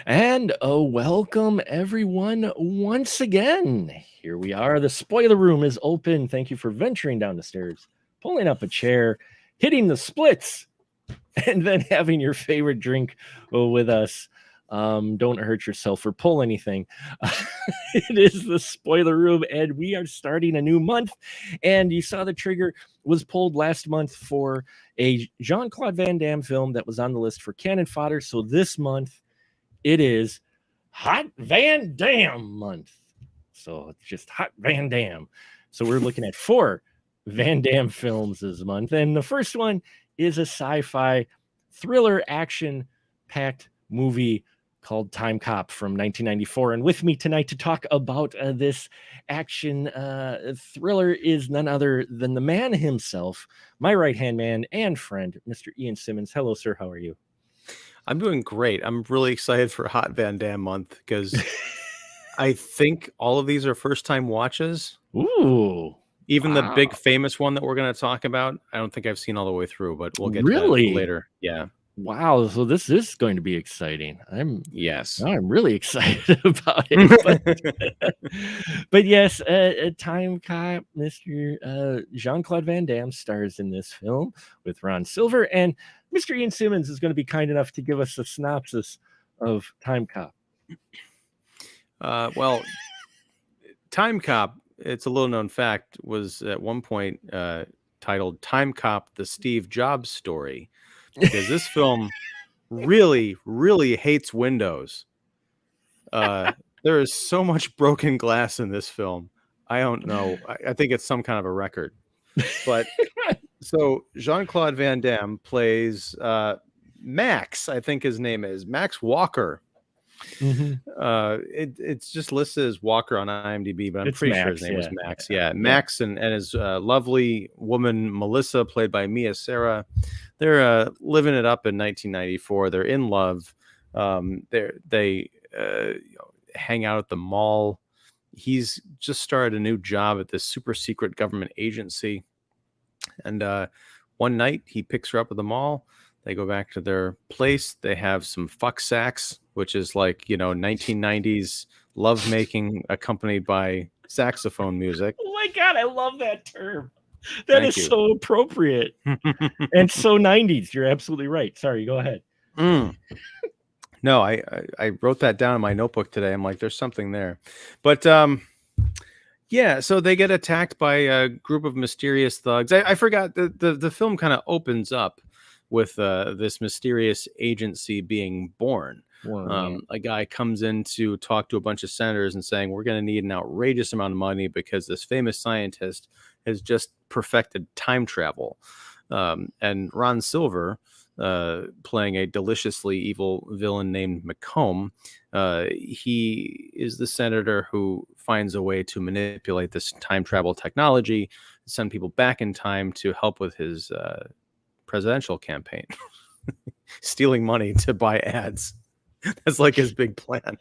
And welcome everyone once again. Here we are. The spoiler room is open. Thank you for venturing down the stairs, pulling up a chair, hitting the splits, and then having your favorite drink with us. Don't hurt yourself or pull anything. It is the spoiler room, and we are starting a new month. And you saw the trigger was pulled last month for a Jean-Claude Van Damme film that was on the list for cannon fodder. So this month, it is Hot Van Damme month. So it's just Hot Van Damme. So we're looking at 4 Van Damme films this month. And the first one is a sci-fi thriller action packed movie called Timecop from 1994. And with me tonight to talk about this action thriller is none other than the man himself, my right-hand man and friend, Mr. Ian Simmons. Hello, sir. How are you? I'm doing great. I'm really excited for Hot Van Damme month because I think all of these are first-time watches. Ooh. Even the big famous one that we're going to talk about, I don't think I've seen all the way through, but we'll get to that later. Yeah. Wow. So this is going to be exciting. I'm really excited about it. But yes, Timecop, Mr. Jean-Claude Van Damme stars in this film with Ron Silver, and Mr. Ian Simmons is going to be kind enough to give us a synopsis of Timecop. Well, Timecop, it's a little known fact, was at one point titled Timecop, the Steve Jobs Story, because this film really, really hates Windows. There is so much broken glass in this film. I don't know. I think it's some kind of a record. But so Jean-Claude Van Damme plays Max, I think his name is Max Walker. Mm-hmm. It's just listed as Walker on IMDb, but I'm pretty sure his name was Max. Yeah, Max and his lovely woman Melissa, played by Mia Sara. They're living it up in 1994. They're in love. They hang out at the mall. He's just started a new job at this super secret government agency, and one night he picks her up at the mall. They go back to their place. They have some fuck sax, which is like, 1990s lovemaking accompanied by saxophone music. Oh my God, I love that term. That is so appropriate and so 90s. You're absolutely right. Sorry, go ahead. No, I wrote that down in my notebook today. I'm like, there's something there. But yeah, so they get attacked by a group of mysterious thugs. I forgot the film kind of opens up with this mysterious agency being born. A guy comes in to talk to a bunch of senators and saying, we're going to need an outrageous amount of money because this famous scientist has just perfected time travel. And Ron Silver, playing a deliciously evil villain named McComb, he is the senator who finds a way to manipulate this time travel technology, send people back in time to help with his presidential campaign. Stealing money to buy ads. That's like his big plan.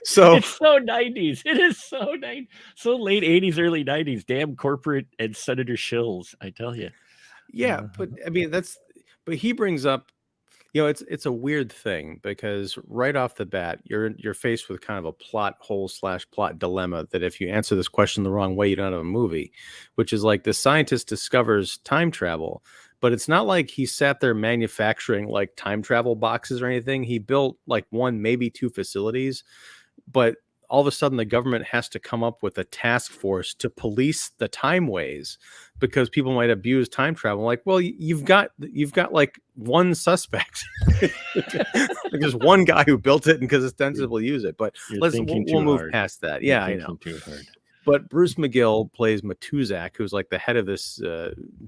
So it's so 90s. It is so 90s. So late 80s, early 90s. Damn corporate and Senator shills, I tell you. Yeah, but I mean but he brings up, it's a weird thing because right off the bat, you're faced with kind of a plot hole / plot dilemma that if you answer this question the wrong way, you don't have a movie, which is like the scientist discovers time travel. But it's not like he sat there manufacturing like time travel boxes or anything. He built like 1, maybe 2 facilities, but all of a sudden the government has to come up with a task force to police the timeways because people might abuse time travel. Like, well, you've got like one suspect. There's one guy who built it and because ostensibly use it. But we'll move past that. Yeah, I know. Too hard. But Bruce McGill plays Matuzak, who's like the head of this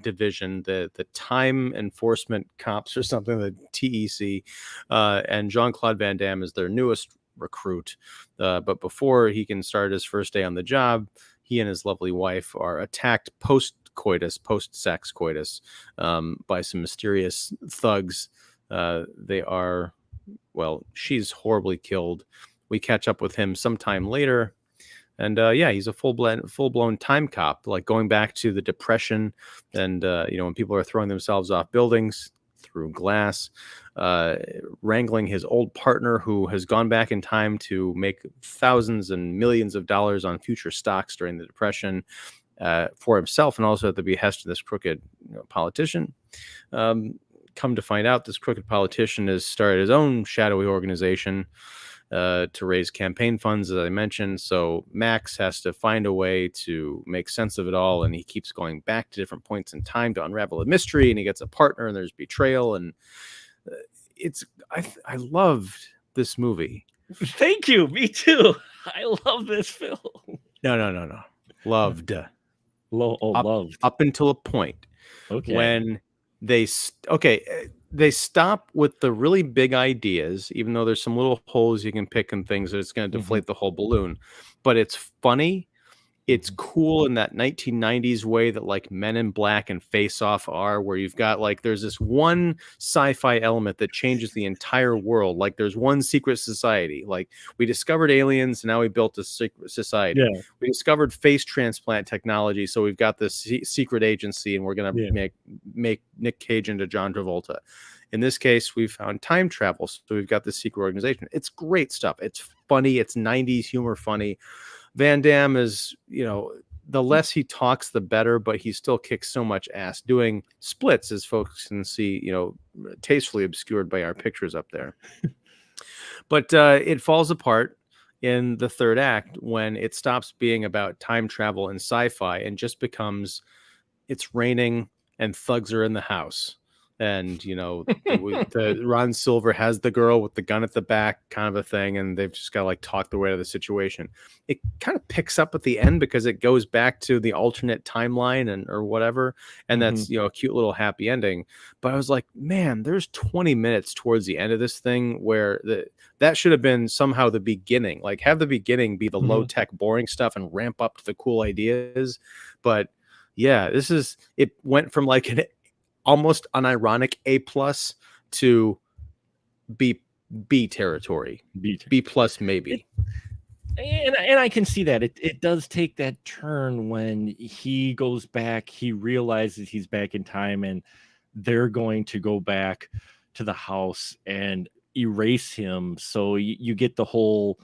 division, the Time Enforcement Cops or something, the TEC. And Jean-Claude Van Damme is their newest recruit. But before he can start his first day on the job, he and his lovely wife are attacked post-sex coitus, by some mysterious thugs. She's horribly killed. We catch up with him sometime later. And he's a full-blown time cop, like going back to the Depression and, when people are throwing themselves off buildings through glass. wrangling his old partner who has gone back in time to make thousands and millions of dollars on future stocks during the Depression for himself, and also at the behest of this crooked politician. Come to find out, this crooked politician has started his own shadowy organization to raise campaign funds, as I mentioned. So Max has to find a way to make sense of it all, and he keeps going back to different points in time to unravel a mystery, and he gets a partner, and there's betrayal, and I loved this movie. Thank you. Me too. I love this film. No. Loved. Loved. Up until a point. Okay. When they stop with the really big ideas, even though there's some little holes you can pick and things that it's going to deflate the whole balloon. But it's funny. It's cool in that 1990s way that like Men in Black and Face Off are, where you've got like there's this one sci-fi element that changes the entire world. Like there's one secret society. Like we discovered aliens, and now we built a secret society. Yeah. We discovered face transplant technology, so we've got this secret agency, and we're gonna make Nick Cage into John Travolta. In this case, we found time travel, so we've got this secret organization. It's great stuff. It's funny. It's 90s humor funny. Van Damme is, the less he talks, the better, but he still kicks so much ass doing splits, as folks can see, tastefully obscured by our pictures up there. But it falls apart in the third act when it stops being about time travel and sci-fi and just becomes it's raining and thugs are in the house. And, the Ron Silver has the girl with the gun at the back kind of a thing. And they've just got to like talk their way out of the situation. It kind of picks up at the end because it goes back to the alternate timeline or whatever. And that's, a cute little happy ending. But I was like, man, there's 20 minutes towards the end of this thing where that should have been somehow the beginning. Like have the beginning be the low tech, boring stuff and ramp up to the cool ideas. But yeah, it went from like an almost unironic A+ to B territory. B+ maybe. And I can see that. It does take that turn when he goes back, he realizes he's back in time, and they're going to go back to the house and erase him. So you get the whole,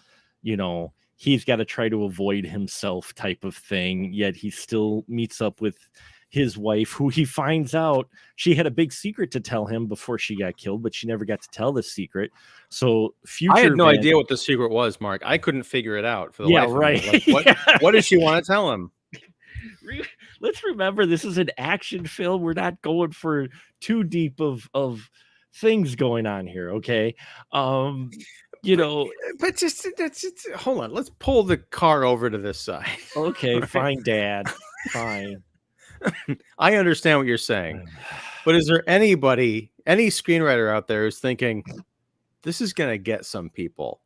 he's got to try to avoid himself type of thing, yet he still meets up with his wife, who he finds out she had a big secret to tell him before she got killed, but she never got to tell the secret. So I had no idea what the secret was, Mark. I couldn't figure it out for the life right. of me. Like, what does she want to tell him? Let's remember, this is an action film. We're not going for too deep of things going on here. Okay. But just hold on. Let's pull the car over to this side. Okay, right? Fine, Dad. Fine. I understand what you're saying, but is there any screenwriter out there who's thinking this is going to get some people?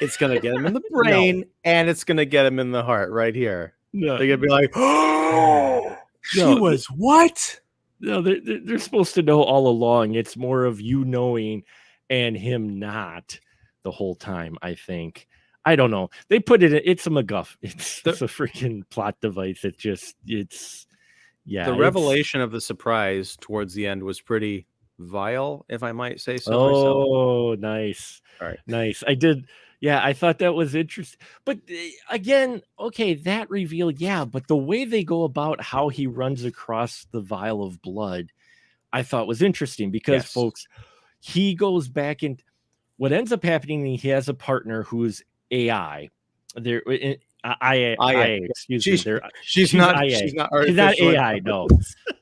It's going to get them in the brain and it's going to get them in the heart right here. No. They're going to be like, oh, she was what? No, they're supposed to know all along. It's more of you knowing and him not the whole time, I think. I don't know. They put it's a MacGuff. It's a freaking plot device. The revelation of the surprise towards the end was pretty vile, if I might say so. Oh, myself. Nice. All right. Nice. I did. Yeah, I thought that was interesting. But again, okay, that reveal, yeah, but the way they go about how he runs across the vial of blood, I thought was interesting because, folks, he goes back and what ends up happening, he has a partner who's AI. There, excuse me. She's not AI. No,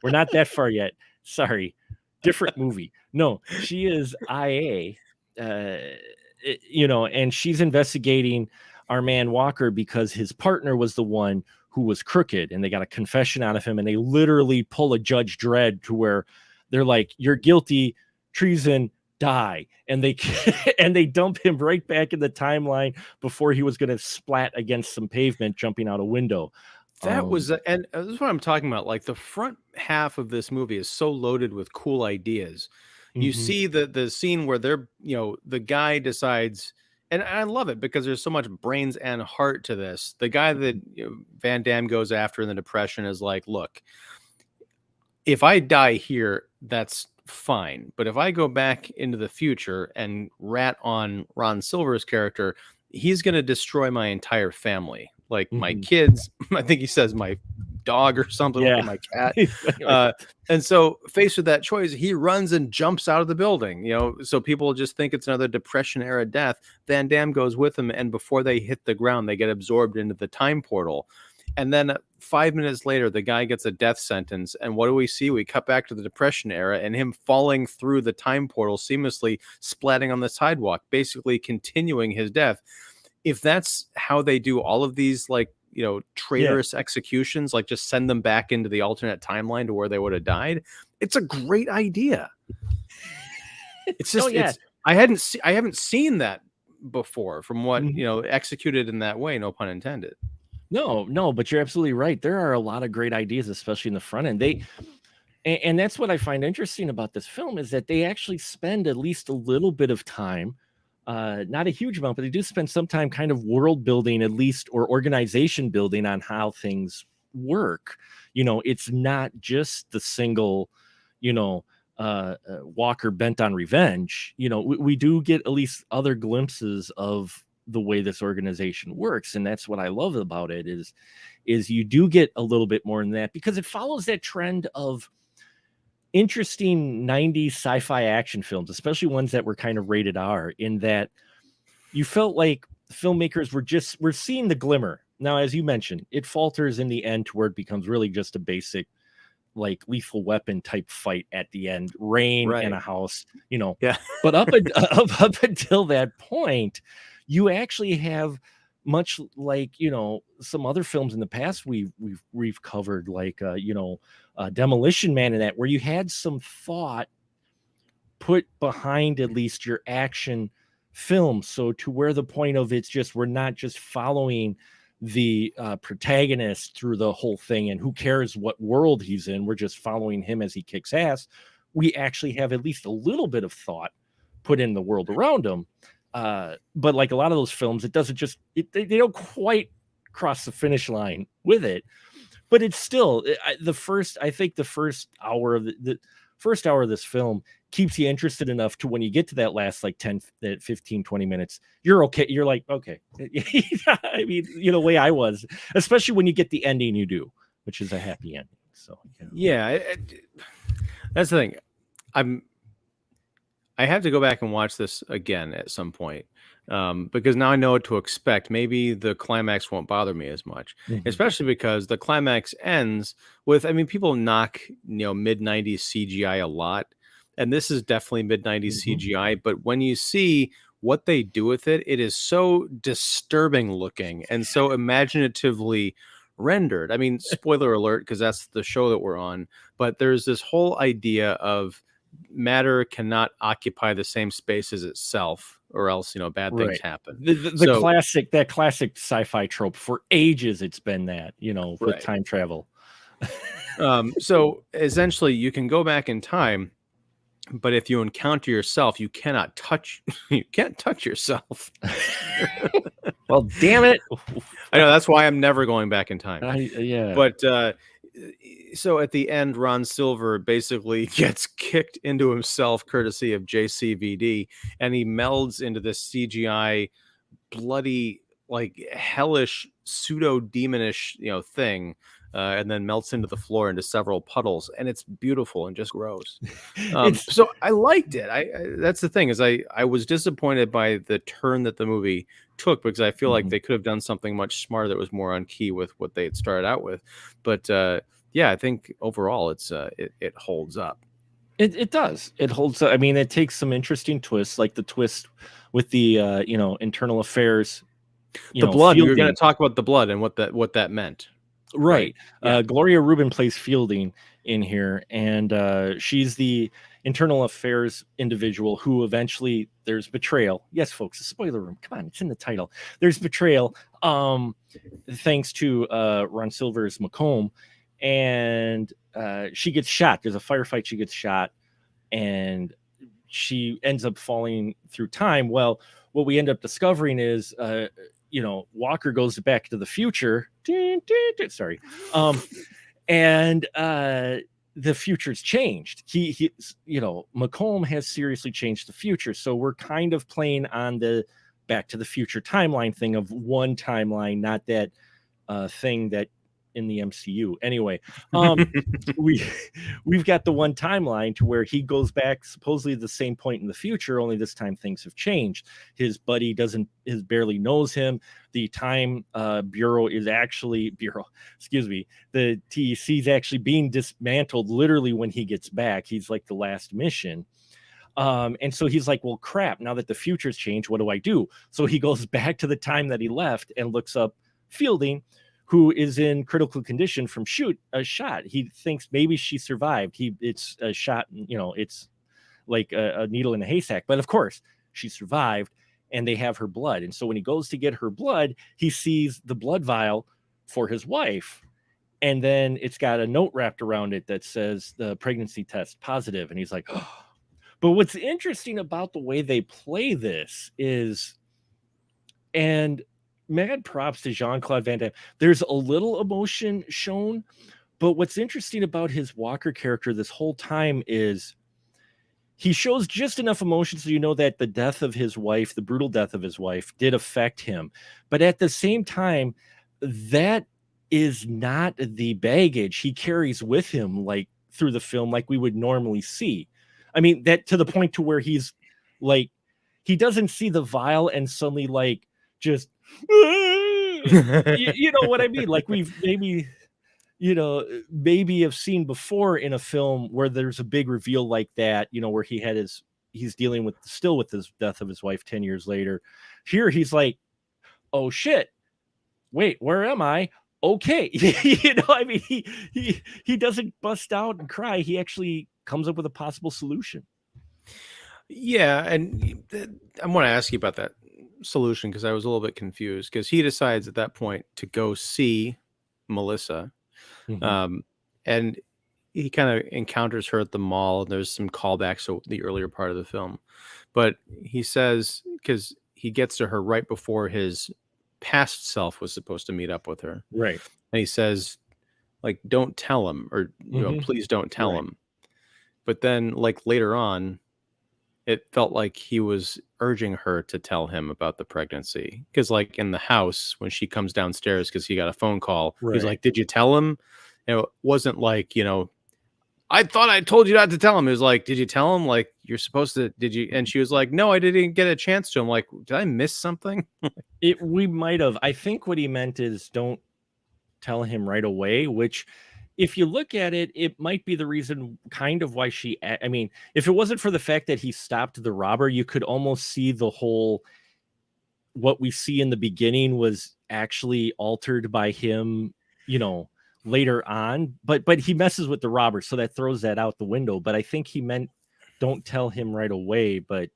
we're not that far yet. Sorry, different movie. No, she is IA. And she's investigating our man Walker because his partner was the one who was crooked, and they got a confession out of him, and they literally pull a Judge Dredd to where they're like, "You're guilty, treason." Die, and they dump him right back in the timeline before he was going to splat against some pavement jumping out a window. And this is what I'm talking about. Like the front half of this movie is so loaded with cool ideas. You see the scene where they're, the guy decides, and I love it because there's so much brains and heart to this. The guy that Van Damme goes after in the Depression is like, look, if I die here, that's fine. But if I go back into the future and rat on Ron Silver's character, he's going to destroy my entire family, like my Mhm. kids. I think he says my dog or something, or Yeah. my cat. And so faced with that choice, he runs and jumps out of the building, so people just think it's another Depression era death. Van Damme goes with him, and before they hit the ground, they get absorbed into the time portal. And then 5 minutes later, the guy gets a death sentence. And what do we see? We cut back to the Depression era and him falling through the time portal, seamlessly splatting on the sidewalk, basically continuing his death. If that's how they do all of these, like, traitorous executions, like just send them back into the alternate timeline to where they would have died, it's a great idea. It's just, I haven't seen that before from what, executed in that way, no pun intended. No, but you're absolutely right. There are a lot of great ideas, especially in the front end. And that's what I find interesting about this film, is that they actually spend at least a little bit of time, not a huge amount, but they do spend some time kind of world building, at least, or organization building on how things work. It's not just the single, Walker bent on revenge. We do get at least other glimpses of the way this organization works, and that's what I love about it, is you do get a little bit more than that, because it follows that trend of interesting 90s sci-fi action films, especially ones that were kind of rated R, in that you felt like filmmakers were seeing the glimmer. Now, as you mentioned, it falters in the end to where it becomes really just a basic, like, Lethal Weapon type fight at the end, rain in a house, Yeah. But up until that point, you actually have, much like, some other films in the past we've covered, like, Demolition Man, and that, where you had some thought put behind at least your action film, so to where the point of it's just, we're not just following the protagonist through the whole thing, and who cares what world he's in, we're just following him as he kicks ass. We actually have at least a little bit of thought put in the world around him. But like a lot of those films, it doesn't just, they don't quite cross the finish line with it, but it's still, I think the first hour of the first hour of this film keeps you interested enough to, when you get to that last, like, 10, 15, 20 minutes, you're okay. You're like, okay. I mean, the way I was, especially when you get the ending you do, which is a happy ending. So, yeah, that's the thing. I have to go back and watch this again at some point, because now I know what to expect. Maybe the climax won't bother me as much, especially because the climax ends with, people knock, mid-90s CGI a lot, and this is definitely mid-90s CGI, but when you see what they do with it, it is so disturbing looking and so imaginatively rendered. Spoiler alert, because that's the show that we're on, but there's this whole idea of matter cannot occupy the same space as itself, or else bad things happen. That classic sci-fi trope, for ages it's been that, with time travel. So essentially you can go back in time, but if you encounter yourself, you can't touch yourself. Well, damn it. I know, that's why I'm never going back in time. Yeah. But so at the end, Ron Silver basically gets kicked into himself, courtesy of JCVD, and he melds into this CGI, bloody, like, hellish, pseudo demonish, thing, and then melts into the floor into several puddles, and it's beautiful and just gross. So I liked it. That's the thing, is I was disappointed by the turn that the movie took, because I feel like they could have done something much smarter that was more on key with what they had started out with. But yeah, I think overall it holds up. It does. It holds up. It takes some interesting twists, like the twist with the internal affairs. The blood. We were going to talk about the blood and what that meant. Right. Yeah. Gloria Rubin plays Fielding in here, and she's the internal affairs individual who eventually, there's betrayal. Yes, folks, a spoiler room. Come on, it's in the title. There's betrayal, thanks to Ron Silver's Macomb, and she gets shot. There's a firefight. She gets shot, and she ends up falling through time. Well, what we end up discovering is, Walker goes back to the future. Sorry. And the future's changed. He Macomb has seriously changed the future. So we're kind of playing on the Back to the Future timeline thing of one timeline, not that thing that in the MCU. Anyway, we we've got the one timeline to where he goes back supposedly the same point in the future, only this time things have changed. His buddy barely knows him. The time bureau, excuse me, the TEC is actually being dismantled literally when he gets back. He's like the last mission. And so he's like, well, crap, now that the future's changed, what do I do? So he goes back to the time that he left and looks up Fielding, who is in critical condition from a shot. He thinks maybe she survived. It's a shot, it's like a needle in a haystack. But of course, she survived, and they have her blood. And so when he goes to get her blood, he sees the blood vial for his wife. And then it's got a note wrapped around it that says the pregnancy test positive. And he's like, oh. But what's interesting about the way they play this is, and mad props to Jean-Claude Van Damme, there's a little emotion shown, but what's interesting about his Walker character this whole time is he shows just enough emotion so you know that the death of his wife, the brutal death of his wife, did affect him. But at the same time, that is not the baggage he carries with him like through the film like we would normally see. I mean, that to the point to where he's like, he doesn't see the vial and suddenly like just you know what I mean? Like we've maybe have seen before in a film where there's a big reveal like that, where he's dealing with his death of his wife 10 years later. Here he's like, oh shit, wait, where am I? Okay. I mean, he doesn't bust out and cry. He actually comes up with a possible solution. Yeah, and I want to ask you about that solution because I was a little bit confused because he decides at that point to go see Melissa. Mm-hmm. And he kind of encounters her at the mall. And there's some callbacks to the earlier part of the film. But he says, because he gets to her right before his past self was supposed to meet up with her. Right. And he says, like, don't tell him, or, please don't tell him. But then, like, later on, it felt like he was urging her to tell him about the pregnancy. Because, like, in the house, when she comes downstairs because he got a phone call, he's like, did you tell him? And it wasn't like, I thought I told you not to tell him. It was like, did you tell him? Like, you're supposed to, did you? And she was like, no, I didn't get a chance to. I'm like, did I miss something? We might have. I think what he meant is don't tell him right away, which if you look at it, it might be the reason kind of why I mean, if it wasn't for the fact that he stopped the robber, you could almost see the whole, what we see in the beginning was actually altered by him, later on, but he messes with the robber, so that throws that out the window. But I think he meant don't tell him right away. But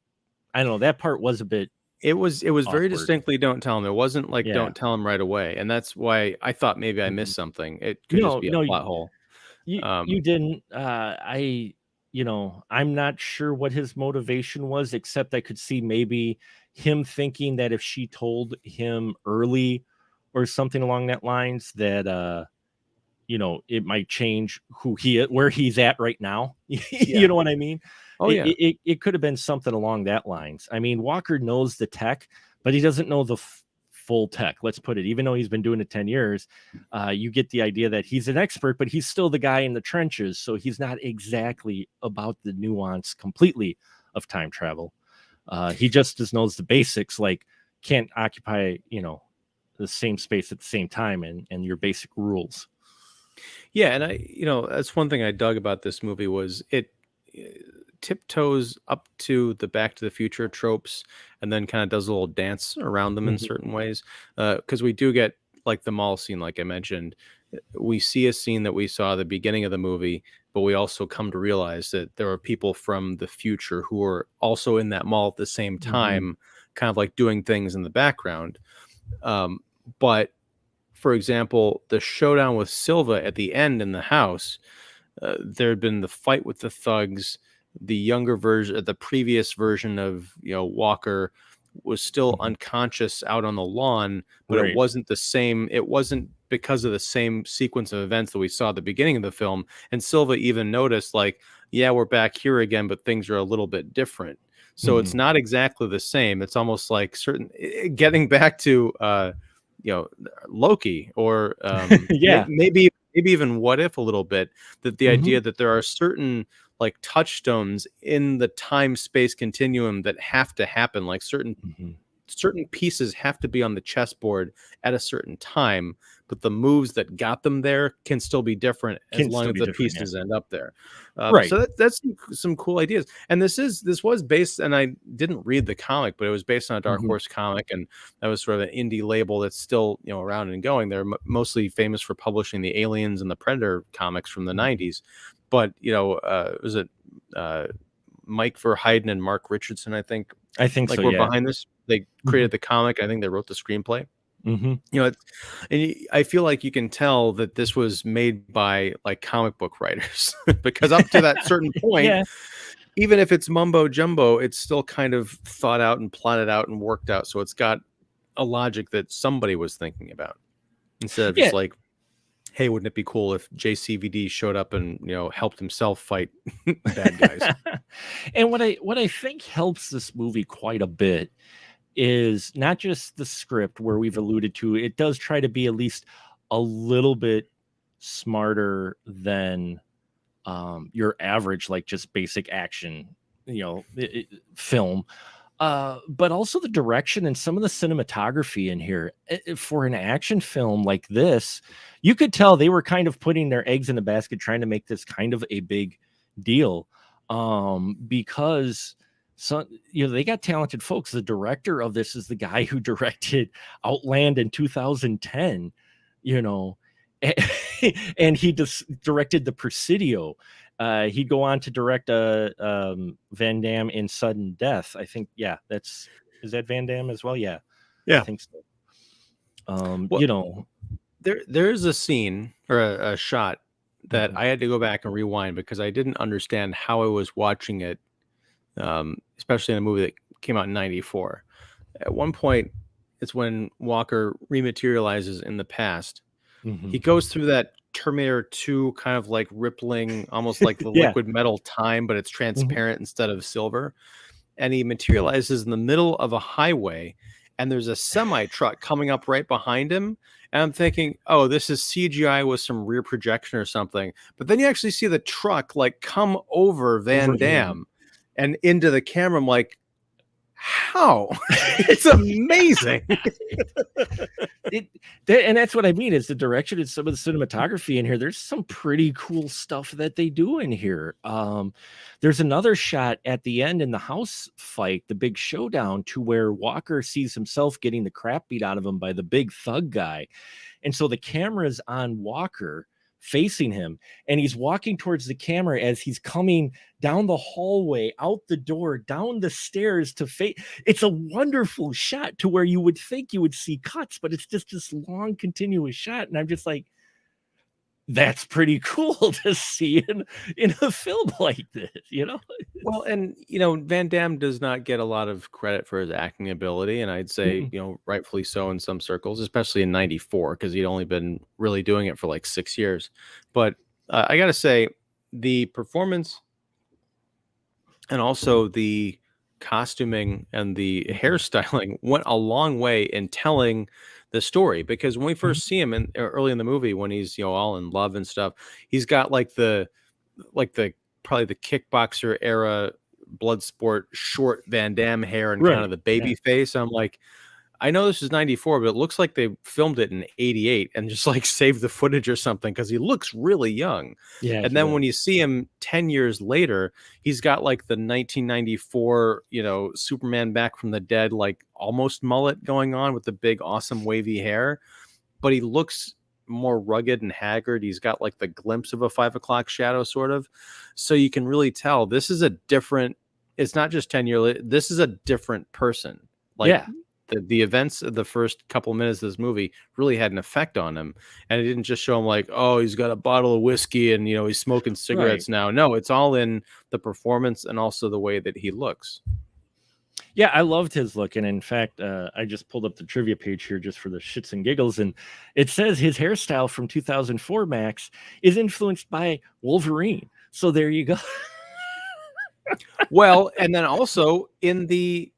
I don't know, that part was a bit, it was very distinctly don't tell him. It wasn't like don't tell him right away, and that's why I thought maybe I missed something. It could just be a plot hole. You didn't. I'm not sure what his motivation was, except I could see maybe him thinking that if she told him early or something along that lines, that it might change where he's at right now. You know what I mean? Oh, yeah. It could have been something along that lines. I mean, Walker knows the tech, but he doesn't know the full tech. Let's put it, even though he's been doing it 10 years, you get the idea that he's an expert, but he's still the guy in the trenches. So he's not exactly about the nuance completely of time travel. He just knows the basics, like can't occupy, the same space at the same time and your basic rules. Yeah, and that's one thing I dug about this movie was it tiptoes up to the Back to the Future tropes and then kind of does a little dance around them in certain ways. Because we do get like the mall scene, like I mentioned. We see a scene that we saw at the beginning of the movie, but we also come to realize that there are people from the future who are also in that mall at the same time, kind of like doing things in the background. But for example, the showdown with Silva at the end in the house, there had been the fight with the thugs, the younger version, the previous version of Walker was still Mhm. unconscious out on the lawn, but it Right. wasn't the same. It wasn't because of the same sequence of events that we saw at the beginning of the film. And Silva even noticed, like, yeah, we're back here again, but things are a little bit different. So it's Mhm. not exactly the same. It's almost like getting back to Loki, or Yeah. maybe even What If a little bit, that the Mhm. idea that there are certain like touchstones in the time space continuum that have to happen, like Mhm. certain pieces have to be on the chessboard at a certain time, but the moves that got them there can still be different as Can long still as be the different, yeah. pieces end up there. Right. So that's some cool ideas. And this was based, and I didn't read the comic, but it was based on a Dark Mhm. Horse comic, and that was sort of an indie label that's still around and going. They're mostly famous for publishing the Aliens and the Predator comics from the Mhm. '90s, but was it uh, Mike Verheiden and Mark Richardson, I think, I think so, like, were yeah. behind this. They Mhm. created the comic. I think they wrote the screenplay. Mhm. I feel like you can tell that this was made by like comic book writers because up to that certain point, Yeah. even if it's mumbo jumbo, it's still kind of thought out and plotted out and worked out. So it's got a logic that somebody was thinking about, instead of just Yeah. like, hey, wouldn't it be cool if JCVD showed up and helped himself fight bad guys? And what I think helps this movie quite a bit is not just the script, where we've alluded to it does try to be at least a little bit smarter than your average, like, just basic action, film, but also the direction and some of the cinematography in here. For an action film like this, you could tell they were kind of putting their eggs in the basket, trying to make this kind of a big deal, because they got talented folks. The director of this is the guy who directed Outland in 2010, you know and he directed the Presidio. He'd go on to direct Van Damme in Sudden Death. I think, yeah, is that Van Damme as well? Yeah, I Yeah. think so. Well, there's a scene or a shot that Mhm, I had to go back and rewind because I didn't understand how I was watching it, especially in a movie that came out in '94. At one point, it's when Walker rematerializes in the past. He mhm. goes through that Terminator 2 kind of like rippling, almost like the Yeah. liquid metal time, but it's Mhm. transparent instead of silver. And he materializes in the middle of a highway, and there's a semi truck coming up right behind him. And I'm thinking, oh, this is CGI with some rear projection or something. But then you actually see the truck like come over Over Van him. Damme and into the camera. I'm like, how? It's amazing. It and that's what I mean, is the direction and some of the cinematography in here. There's some pretty cool stuff that they do in here. There's another shot at the end in the house fight, the big showdown, to where Walker sees himself getting the crap beat out of him by the big thug guy. And so the camera's on Walker facing him, and he's walking towards the camera as he's coming down the hallway, out the door, down the stairs to face. It's a wonderful shot, to where you would think you would see cuts, but it's just this long continuous shot. And I'm just like, that's pretty cool to see in a film like this. Well, and Van Damme does not get a lot of credit for his acting ability, and I'd say, Mm-mm. rightfully so in some circles, especially in '94, because he'd only been really doing it for like 6 years. But I gotta say, the performance and also the costuming and the Mhm. hairstyling went a long way in telling the story, because when we Mhm. first see him early in the movie, when he's all in love and stuff, he's got like the probably the kickboxer era blood sport short Van Damme hair and kind Right. of the Yeah. baby face. I'm like, I know this is '94, but it looks like they filmed it in '88 and just like saved the footage or something, because he looks really young. Yeah, And he then when does. you see him 10 years later, he's got like the 1994, Superman back from the dead, like almost mullet going on with the big, awesome wavy hair. But he looks more rugged and haggard. He's got like the glimpse of a 5 o'clock shadow, sort of. So you can really tell this is a different, it's not just 10 years later, this is a different person. Like, Yeah. the events of the first couple of minutes of this movie really had an effect on him, and it didn't just show him like, oh, he's got a bottle of whiskey and he's smoking Right. cigarettes now. No, it's all in the performance and also the way that he looks. Yeah, I loved his look, and in fact, I just pulled up the trivia page here just for the shits and giggles, and it says his hairstyle from 2004 Max is influenced by Wolverine. So there you go. Well, and then also in the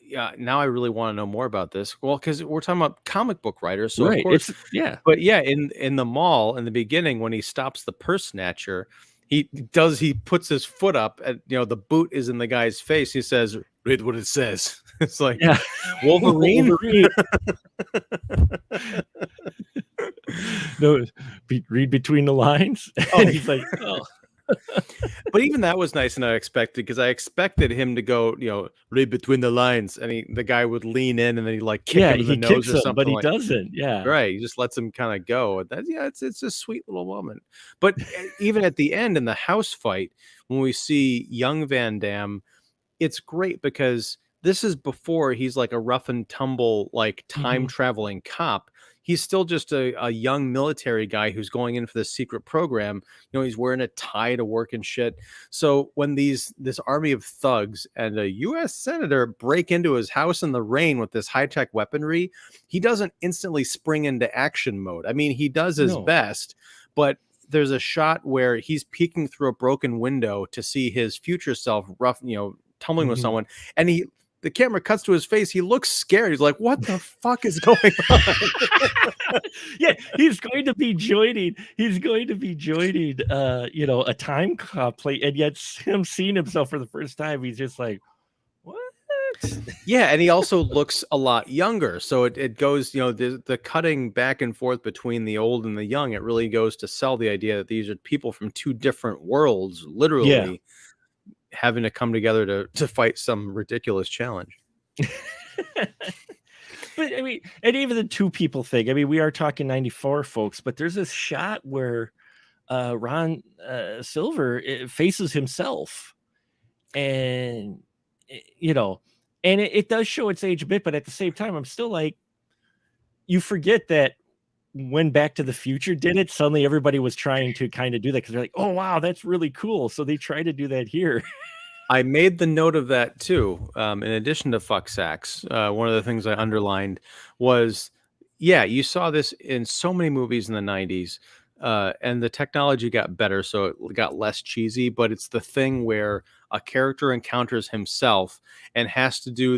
yeah, now I really want to know more about this. Well, because we're talking about comic book writers, so of Right. course. It's yeah. But yeah, in the mall in the beginning when he stops the purse snatcher, he puts his foot up and the boot is in the guy's face. He says, "Read what it says." It's like Yeah. Wolverine. Wolverine. No, read between the lines. Oh, And he's like, oh. but even that was nice and unexpected because I expected him to go, read between the lines, and the guy would lean in and then he like kick Yeah, him in the he nose kicks or him, but something he like. doesn't. Yeah. Right, he just lets him kind of go. And that's it's a sweet little moment. But even at the end in the house fight, when we see young Van Damme, it's great because this is before he's like a rough and tumble, like time Mhm. traveling cop. He's still just a young military guy who's going in for this secret program. He's wearing a tie to work and shit. So when this army of thugs and a U.S. senator break into his house in the rain with this high tech weaponry, he doesn't instantly spring into action mode. I mean, he does his No. best, but there's a shot where he's peeking through a broken window to see his future self tumbling with Mhm. someone, and the camera cuts to his face. He looks scared. He's like, "What the fuck is going on?" Yeah, he's going to be joining. He's going to be joining. A time cop play, and yet him seeing himself for the first time, he's just like, "What?" Yeah, and he also looks a lot younger. So it goes, the cutting back and forth between the old and the young. It really goes to sell the idea that these are people from two different worlds, Yeah. literally having to come together to fight some ridiculous challenge. But I mean, and even the two people thing. I mean, we are talking 94, folks, but there's this shot where Ron Silver faces himself, and you know, and it does show its age a bit, but at the same time, I'm still like, you forget that when Back to the Future did it, suddenly everybody was trying to kind of do that because they're like, oh wow, that's really cool. So they try to do that here. I made the note of that too. In addition to fuck sacks, one of the things I underlined was, yeah, you saw this in so many movies in the 90s, and the technology got better, so it got less cheesy, but it's the thing where a character encounters himself and has to do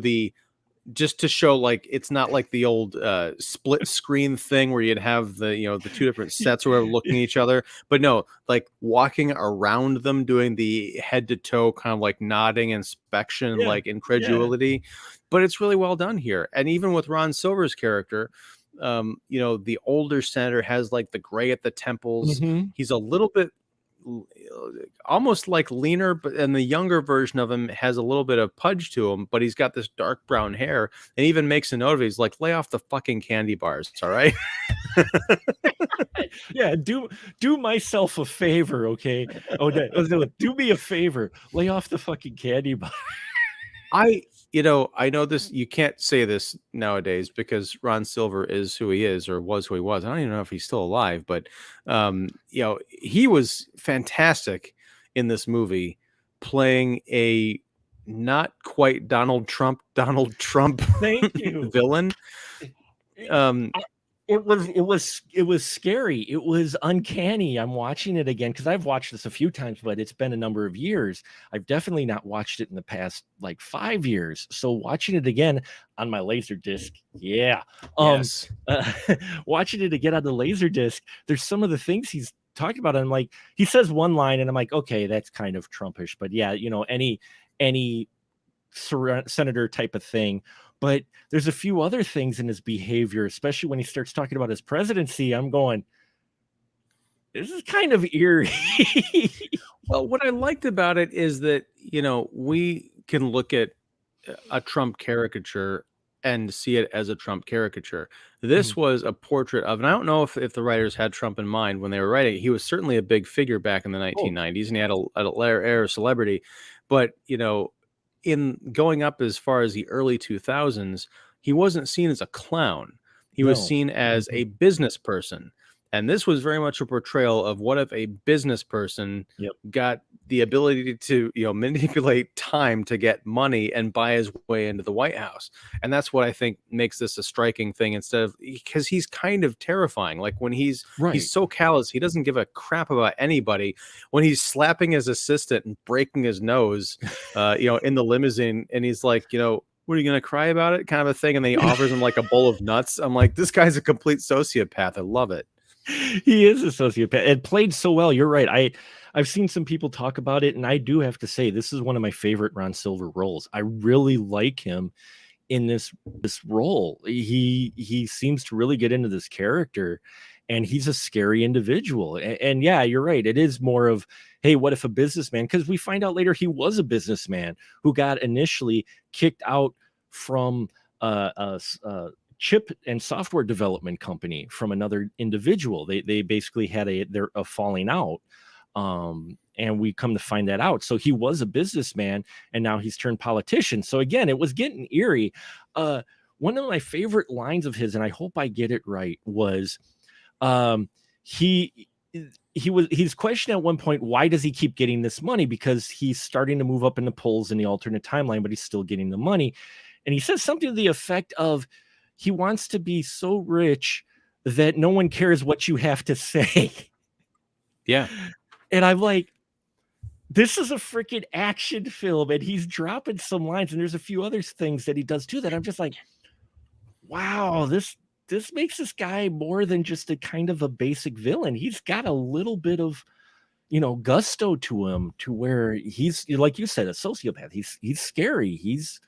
just to show like it's not like the old split screen thing where you'd have the two different sets or whatever looking at each other, but no, like walking around them doing the head to toe kind of like nodding inspection, Yeah, like yeah. incredulity. But it's really well done here. And even with Ron Silver's character, the older senator has like the gray at the temples. Mhm. He's a little bit almost like leaner, but and the younger version of him has a little bit of pudge to him, but he's got this dark brown hair, and even makes a note of it. He's like, lay off the fucking candy bars, all right? Yeah, do myself a favor, okay? Oh, no, do me a favor. Lay off the fucking candy bar. I know this, you can't say this nowadays because Ron Silver is who he is, or was who he was. I don't even know if he's still alive, but he was fantastic in this movie, playing a not quite Donald Trump Thank you. villain. Um, It was scary. It was uncanny. I'm watching it again because I've watched this a few times, but it's been a number of years. I've definitely not watched it in the past like 5 years. So watching it again on my laser disc, yeah. yes. Uh, watching it again on the laser disc, there's some of the things he's talking about. And I'm like, he says one line, and I'm like, okay, that's kind of Trumpish, but yeah, any senator type of thing. But there's a few other things in his behavior, especially when he starts talking about his presidency. I'm going, this is kind of eerie. Well, what I liked about it is that, we can look at a Trump caricature and see it as a Trump caricature. This Mhm. was a portrait of, and I don't know if the writers had Trump in mind when they were writing it. He was certainly a big figure back in the Oh, 1990s, and he had a air of celebrity. But, in going up as far as the early 2000s, he wasn't seen as a clown. He was no. seen as Mhm. a business person. And this was very much a portrayal of what if a business person Yep. got the ability to, manipulate time to get money and buy his way into the White House. And that's what I think makes this a striking thing, instead of, because he's kind of terrifying. Like when he's Right. so callous, he doesn't give a crap about anybody. When he's slapping his assistant and breaking his nose, in the limousine, and he's like, what are you going to cry about it, kind of a thing. And then he offers him like a bowl of nuts. I'm like, this guy's a complete sociopath. I love it. He is a sociopath. It played so well. You're right. I've seen some people talk about it, and I do have to say this is one of my favorite Ron Silver roles. I really like him in this role. He seems to really get into this character, and he's a scary individual. And yeah, you're right. It is more of, hey, what if a businessman? Because we find out later he was a businessman who got initially kicked out from a chip and software development company from another individual. They basically had a falling out. And we come to find that out. So he was a businessman, and now he's turned politician. So again, it was getting eerie. One of my favorite lines of his, and I hope I get it right, was he's questioned at one point, why does he keep getting this money? Because he's starting to move up in the polls in the alternate timeline, but he's still getting the money. And he says something to the effect of, he wants to be so rich that no one cares what you have to say. Yeah. And I'm like, this is a freaking action film, and he's dropping some lines, and there's a few other things that he does too that I'm just like, wow, this makes this guy more than just a kind of a basic villain. He's got a little bit of, gusto to him, to where he's, like you said, a sociopath. He's scary. He's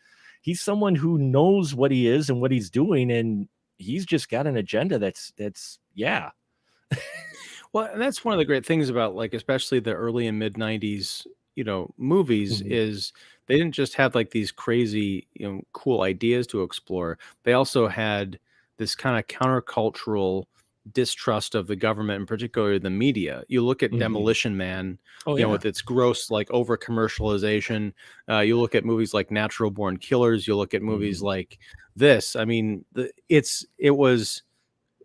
someone who knows what he is and what he's doing, and he's just got an agenda that's yeah. Well, and that's one of the great things about, like, especially the early and mid 90s, movies, Mhm. is they didn't just have like these crazy, cool ideas to explore. They also had this kind of countercultural distrust of the government, and particularly the media. You look at Mhm. Demolition Man, Oh yeah. with its gross, like, over commercialization. You look at movies like Natural Born Killers. You look at movies Mhm. like this. I mean, it was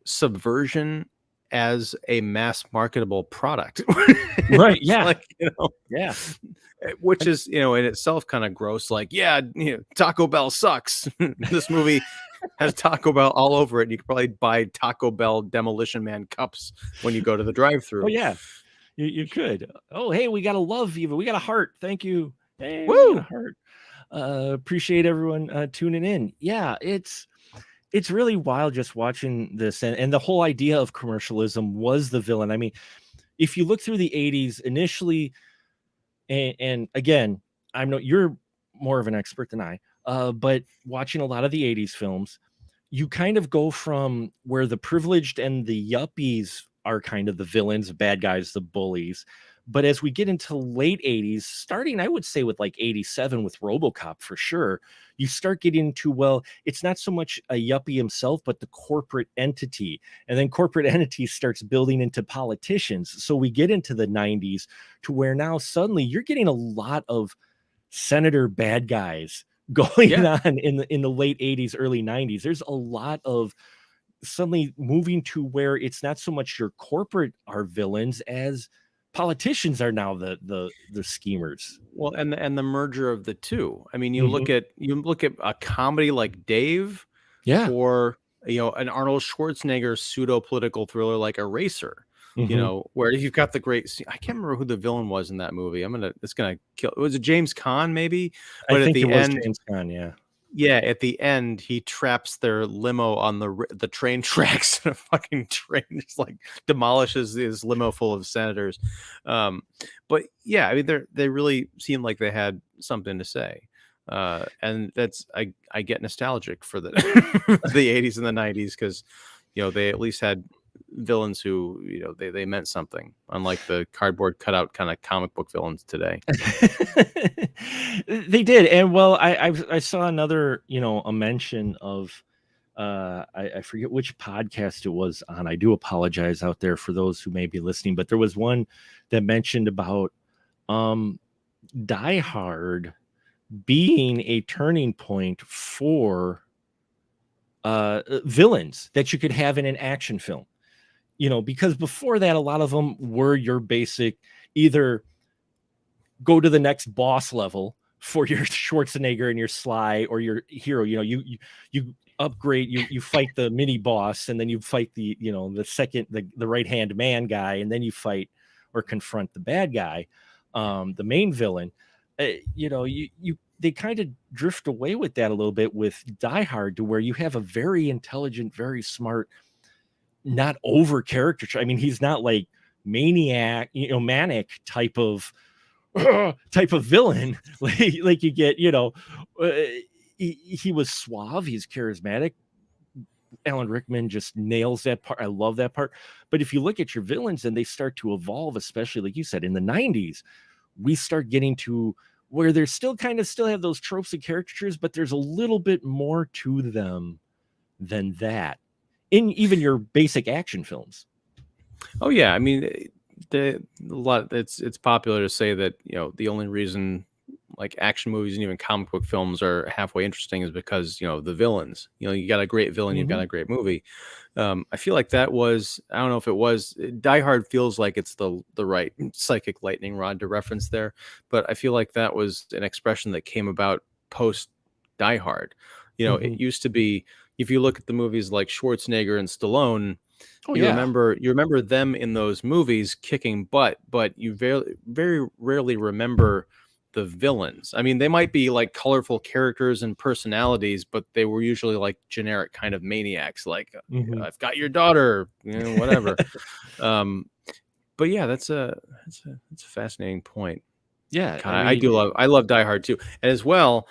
subversion as a mass marketable product. Right. It's Yeah. like, Yeah. which is, in itself kind of gross. Like, yeah, Taco Bell sucks. This movie has Taco Bell all over it. And you could probably buy Taco Bell Demolition Man cups when you go to the Oh drive-through. yeah. You could. Oh, hey, we got a love, Eva. We got a heart. Thank you. Hey, we got a Woo! heart. Appreciate everyone tuning in. Yeah, it's really wild just watching this, and the whole idea of commercialism was the villain. I mean, if you look through the 80s initially, and again, you're more of an expert than I, but watching a lot of the 80s films, you kind of go from where the privileged and the yuppies are kind of the villains, bad guys, the bullies. But as we get into late 80s, starting, I would say, with like 87 with RoboCop for sure, you start getting to, well, it's not so much a yuppie himself, but the corporate entity. And then corporate entity starts building into politicians. So we get into the 90s to where now suddenly you're getting a lot of senator bad guys going Yeah. on in the late 80s, early 90s. There's a lot of suddenly moving to where it's not so much your corporate are villains as politicians are now the schemers. Well, and the merger of the two. I mean, Mhm. you look at a comedy like Dave, Yeah. or, an Arnold Schwarzenegger pseudo political thriller like Eraser. Mhm. Where you've got the great I can't remember who the villain was in that movie. It's gonna kill. Was it James Caan maybe? I But at think it the was end, James Caan, yeah. yeah, at the end, he traps their limo on the train tracks, and a fucking train just like demolishes his limo full of senators. Um, but yeah, I mean, they really seem like they had something to say, and that's I get nostalgic for the the 80s and the 90s, because they at least had villains who, they meant something, unlike the cardboard cutout kind of comic book villains today. They did, and well, I saw another, a mention of, I forget which podcast it was on. I do apologize out there for those who may be listening, but there was one that mentioned about Die Hard being a turning point for villains that you could have in an action film. Because before that, a lot of them were your basic, either go to the next boss level for your Schwarzenegger and your Sly or your hero. You upgrade, you fight the mini boss, and then you fight the the right hand man guy, and then you fight or confront the bad guy, the main villain. They kind of drift away with that a little bit with Die Hard, to where you have a very intelligent, very smart, not over caricature. I mean, he's not like maniac, manic type of villain like you get. He was suave, he's charismatic. Alan Rickman just nails that part. I love that part. But if you look at your villains and they start to evolve, especially like you said in the 90s, we start getting to where they're still have those tropes and caricatures, but there's a little bit more to them than that in even your basic action films. Oh yeah, I mean, it's popular to say that the only reason like action movies and even comic book films are halfway interesting is because the villains. You got a great villain, you've got a great movie. I feel like that was, I don't know if it was, Die Hard feels like it's the right psychic lightning rod to reference there, but I feel like that was an expression that came about post Die Hard. It used to be, if you look at the movies like Schwarzenegger and Stallone, you remember them in those movies kicking butt, but you very, very rarely remember the villains. I mean, they might be like colorful characters and personalities, but they were usually like generic kind of maniacs, like I've got your daughter, whatever. But yeah, that's a fascinating point. Yeah, God, I love Die Hard too, and as well.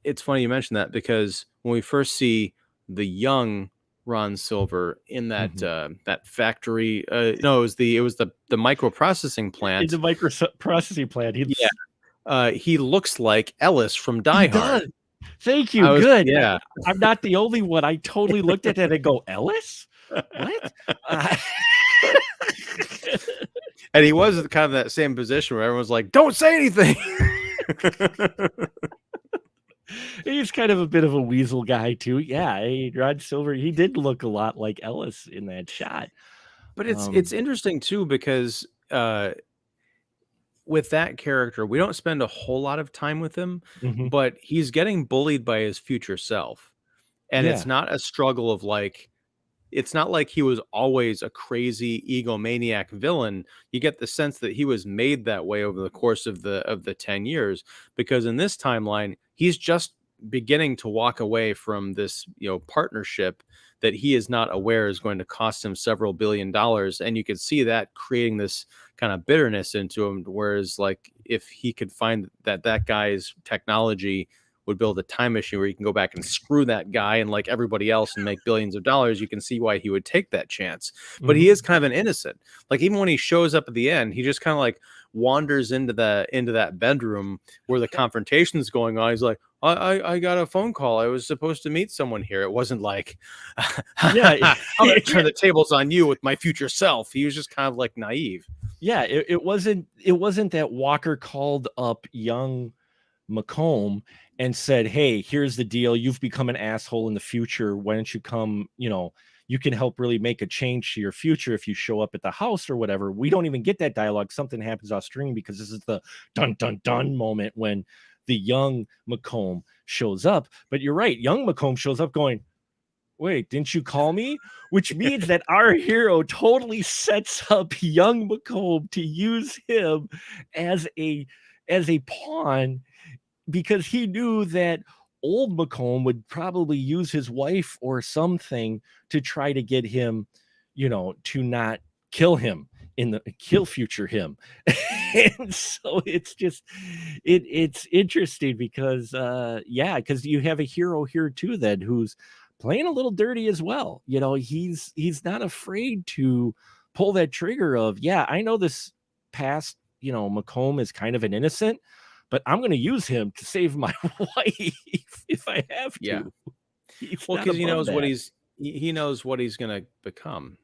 It's funny you mentioned that, because when we first see the young Ron Silver in that that factory, no, it was the microprocessing plant. In the microprocessing plant, he looks like Ellis from Die Hard. Thank you. Good. Yeah, I'm not the only one. I totally looked at that and go, Ellis? What? And he was kind of that same position where everyone's like, "Don't say anything." He's kind of a bit of a weasel guy too. Yeah, Rod Silver, he did look a lot like Ellis in that shot. But it's interesting too, because with that character, we don't spend a whole lot of time with him, but he's getting bullied by his future self. And it's not a struggle of like, it's not like he was always a crazy egomaniac villain. You get the sense that he was made that way over the course of the 10 years, because in this timeline, he's just beginning to walk away from this, partnership that he is not aware is going to cost him several $billion. And you could see that creating this kind of bitterness into him. Whereas like, if he could find that guy's technology would build a time machine where you can go back and screw that guy and like everybody else and make billions of dollars, you can see why he would take that chance. But he is kind of an innocent. Like, even when he shows up at the end, he just kind of like wanders into that bedroom where the confrontation is going on. He's like, I got a phone call. I was supposed to meet someone here. It wasn't like, I'm going to turn the tables on you with my future self. He was just kind of like naive. Yeah, it wasn't that Walker called up young McComb and said, "Hey, here's the deal. You've become an asshole in the future. Why don't you come, you can help really make a change to your future if you show up at the house," or whatever. We don't even get that dialogue. Something happens off screen, because this is the dun dun dun moment when the young McComb shows up. But you're right, young McComb shows up going, "Wait, didn't you call me?" Which means that our hero totally sets up young McComb to use him as a pawn, because he knew that old McComb would probably use his wife or something to try to get him, to not kill him kill future him. And so it's just, it's interesting because, because you have a hero here too, then, who's playing a little dirty as well. He's not afraid to pull that trigger of, I know this past, McComb is kind of an innocent, but I'm going to use him to save my wife if I have to. Yeah. Well, because he knows what he's going to become.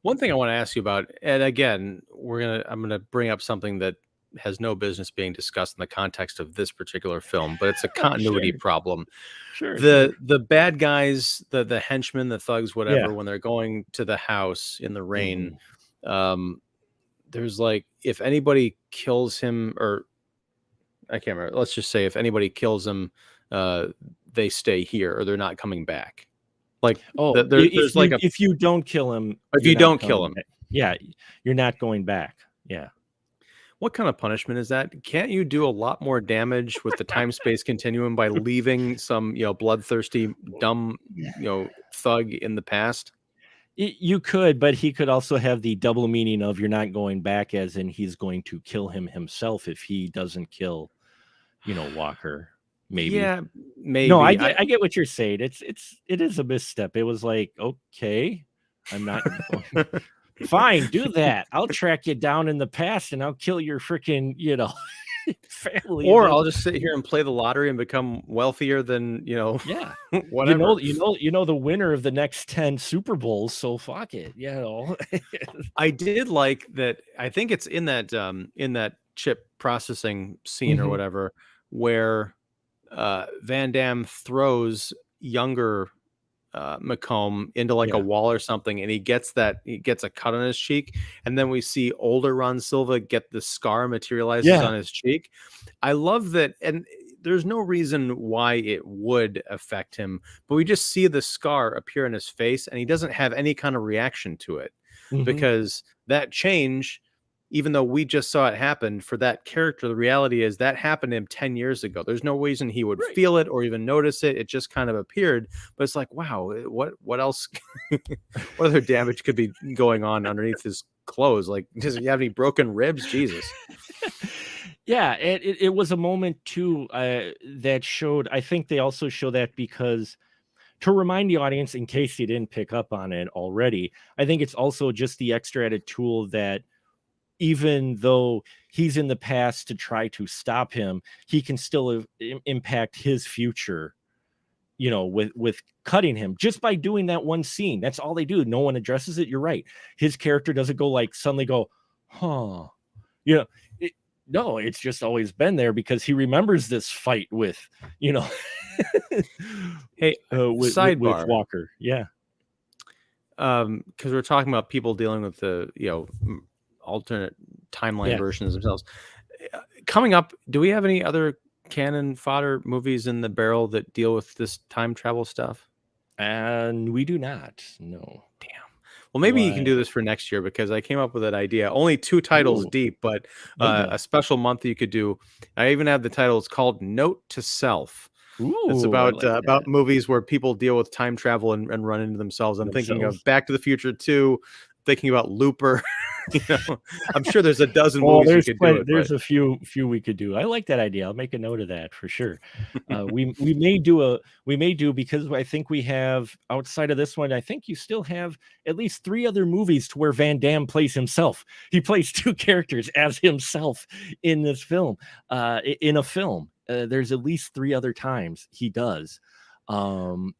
One thing I want to ask you about, and again, I'm going to bring up something that has no business being discussed in the context of this particular film, but it's a continuity problem. The bad guys, the henchmen, the thugs, whatever, when they're going to the house in the rain, there's like, if anybody kills him, or I can't remember. Let's just say if anybody kills him, uh, they stay here or they're not coming back. Like Oh, there's like a, if you don't kill him, if you're you not don't kill coming him, back. Yeah, you're not going back. Yeah. what kind of punishment is that? Can't you do a lot more damage with the time space continuum by leaving some, bloodthirsty, dumb, thug in the past? You could, but he could also have the double meaning of you're not going back, as in he's going to kill him himself if he doesn't kill, Walker. Maybe. Yeah, No, maybe. I get what you're saying. It is a misstep. It was like, okay, I'm not going. Fine, do that. I'll track you down in the past and I'll kill your freaking, family. Or I'll just sit here and play the lottery and become wealthier than, Yeah. whatever. The winner of the next 10 Super Bowls, so fuck it. I did like that. I think it's in that chip processing scene or Mhm. whatever, where Van Damme throws younger Macomb into like a Yeah. wall or something, and he gets a cut on his cheek, and then we see older Ron Silva get the scar materializes Yeah. on his cheek. I love that, and there's no reason why it would affect him, but we just see the scar appear in his face, and he doesn't have any kind of reaction to it, Mhm. because that change, even though we just saw it happen for that character, the reality is that happened to him 10 years ago. There's no reason he would Right. feel it or even notice it. It just kind of appeared. But it's like, wow, what else? What other damage could be going on underneath his clothes? Like, does he have any broken ribs? Jesus. Yeah, it was a moment too that showed. I think they also show that because to remind the audience, in case you didn't pick up on it already, I think it's also just the extra added tool that even though he's in the past to try to stop him, he can still impact his future, with cutting him just by doing that one scene. That's all they do. No one addresses it. You're right. His character doesn't go like suddenly go, huh? You know, it, no, it's just always been there because he remembers this fight with, you know, Hey, with sidebar. Walker. Yeah. Because we're talking about people dealing with the alternate timeline Yeah. versions themselves. Coming up, do we have any other canon fodder movies in the barrel that deal with this time travel stuff? And we do not. No. Damn. Well, maybe you can Why? do this for next year, because I came up with that idea. Only 2 titles Ooh, deep, but okay. a special month you could do. I even have the title. It's called Note to Self. It's Ooh, I about like that. movies where people deal with time travel and run into themselves. I'm thinking of Themselves. Back to the Future 2, thinking about Looper. I'm sure there's a dozen Oh, movies you could do it, but there's a few we could do. I like that idea. I'll make a note of that for sure. We may do because I think we have outside of this one. I think you still have at least 3 other movies to where Van Damme plays himself. He plays 2 characters as himself in this film. In a film, there's at least 3 other times he does. Um,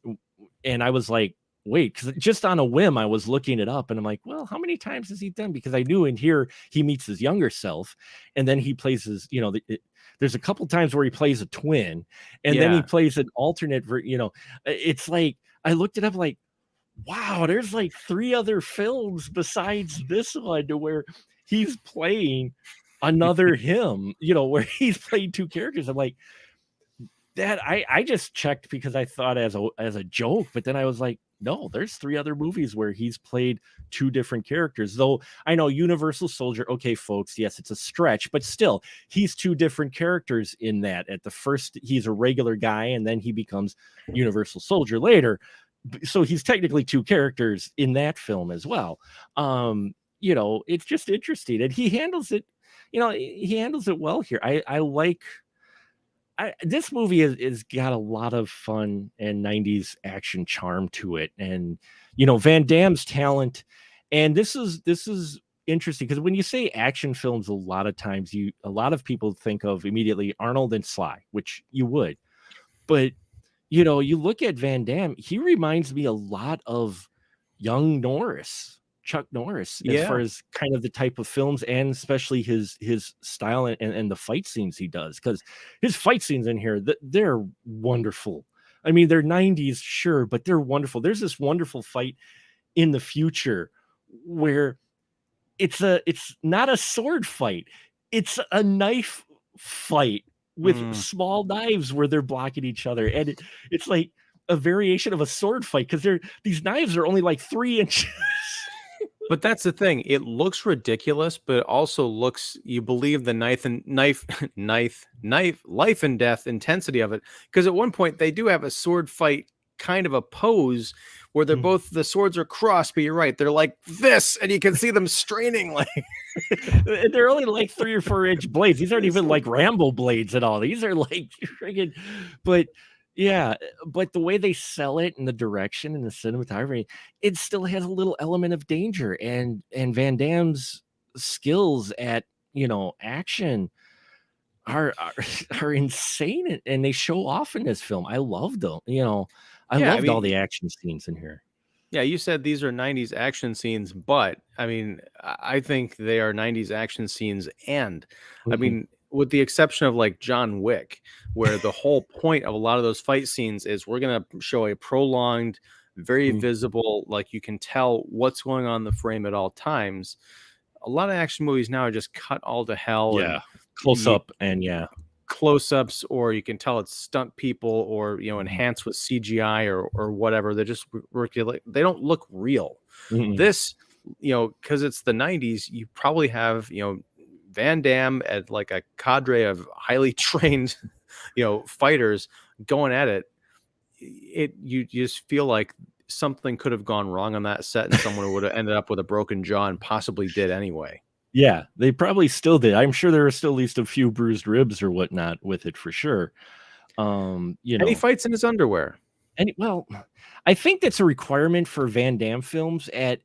and I was like, wait, because just on a whim, I was looking it up and I'm like, well, how many times has he done? Because I knew in here he meets his younger self and then he plays his, there's a couple times where he plays a twin and then he yeah. plays an alternate, it's like, I looked it up like, wow, there's like 3 other films besides this one to where he's playing another him, where he's played 2 characters. I'm like, that I just checked because I thought as a joke, but then I was like, no, there's 3 other movies where he's played 2 different characters. Though I know Universal Soldier, okay, folks, yes, it's a stretch, but still, he's 2 different characters in that. At the first, he's a regular guy, and then he becomes Universal Soldier later. So he's technically 2 characters in that film as well. It's just interesting, and he handles it. He handles it well here. I like this movie is got a lot of fun and 90s action charm to it. And, Van Damme's talent. And this is interesting because when you say action films, a lot of times a lot of people think of immediately Arnold and Sly, which you would. But, you look at Van Damme, he reminds me a lot of young Chuck Norris, as far Yeah. as kind of the type of films and especially his style and the fight scenes he does, because his fight scenes in here, they're wonderful. I mean, they're 90s, sure, but they're wonderful. There's this wonderful fight in the future where it's not a sword fight. It's a knife fight with small knives where they're blocking each other. And it's like a variation of a sword fight because these knives are only like 3 inches. But that's the thing. It looks ridiculous, but it also looks, you believe the life and death intensity of it. Because at one point they do have a sword fight kind of a pose where they're both, the swords are crossed, but you're right, they're like this, and you can see them straining like they're only like 3 or 4 inch blades. These aren't even like Rambo blades at all. These are like friggin', but yeah, but the way they sell it and the direction and the cinematography, it still has a little element of danger, and Van Damme's skills at, action are insane, and they show off in this film. I loved them. I Yeah, I loved all mean, the action scenes in here. yeah, you said these are 90s action scenes, but I mean, I think they are 90s action scenes. And I Mhm. mean, with the exception of like John Wick, where the whole point of a lot of those fight scenes is we're going to show a prolonged, very Mhm. visible, like you can tell what's going on in the frame at all times. A lot of action movies now are just cut all to hell, and Yeah, close you up, and yeah. close-ups, or you can tell it's stunt people, or Mhm. enhanced with CGI or whatever. They're just they don't look real. Mhm. This, because it's the 90s, you probably have, Van Damme at like a cadre of highly trained, fighters going at it. You just feel like something could have gone wrong on that set, and someone would have ended up with a broken jaw, and possibly did anyway. Yeah, they probably still did. I'm sure there are still at least a few bruised ribs or whatnot with it for sure. You And he know, fights in his underwear. and well, I think that's a requirement for Van Damme films. At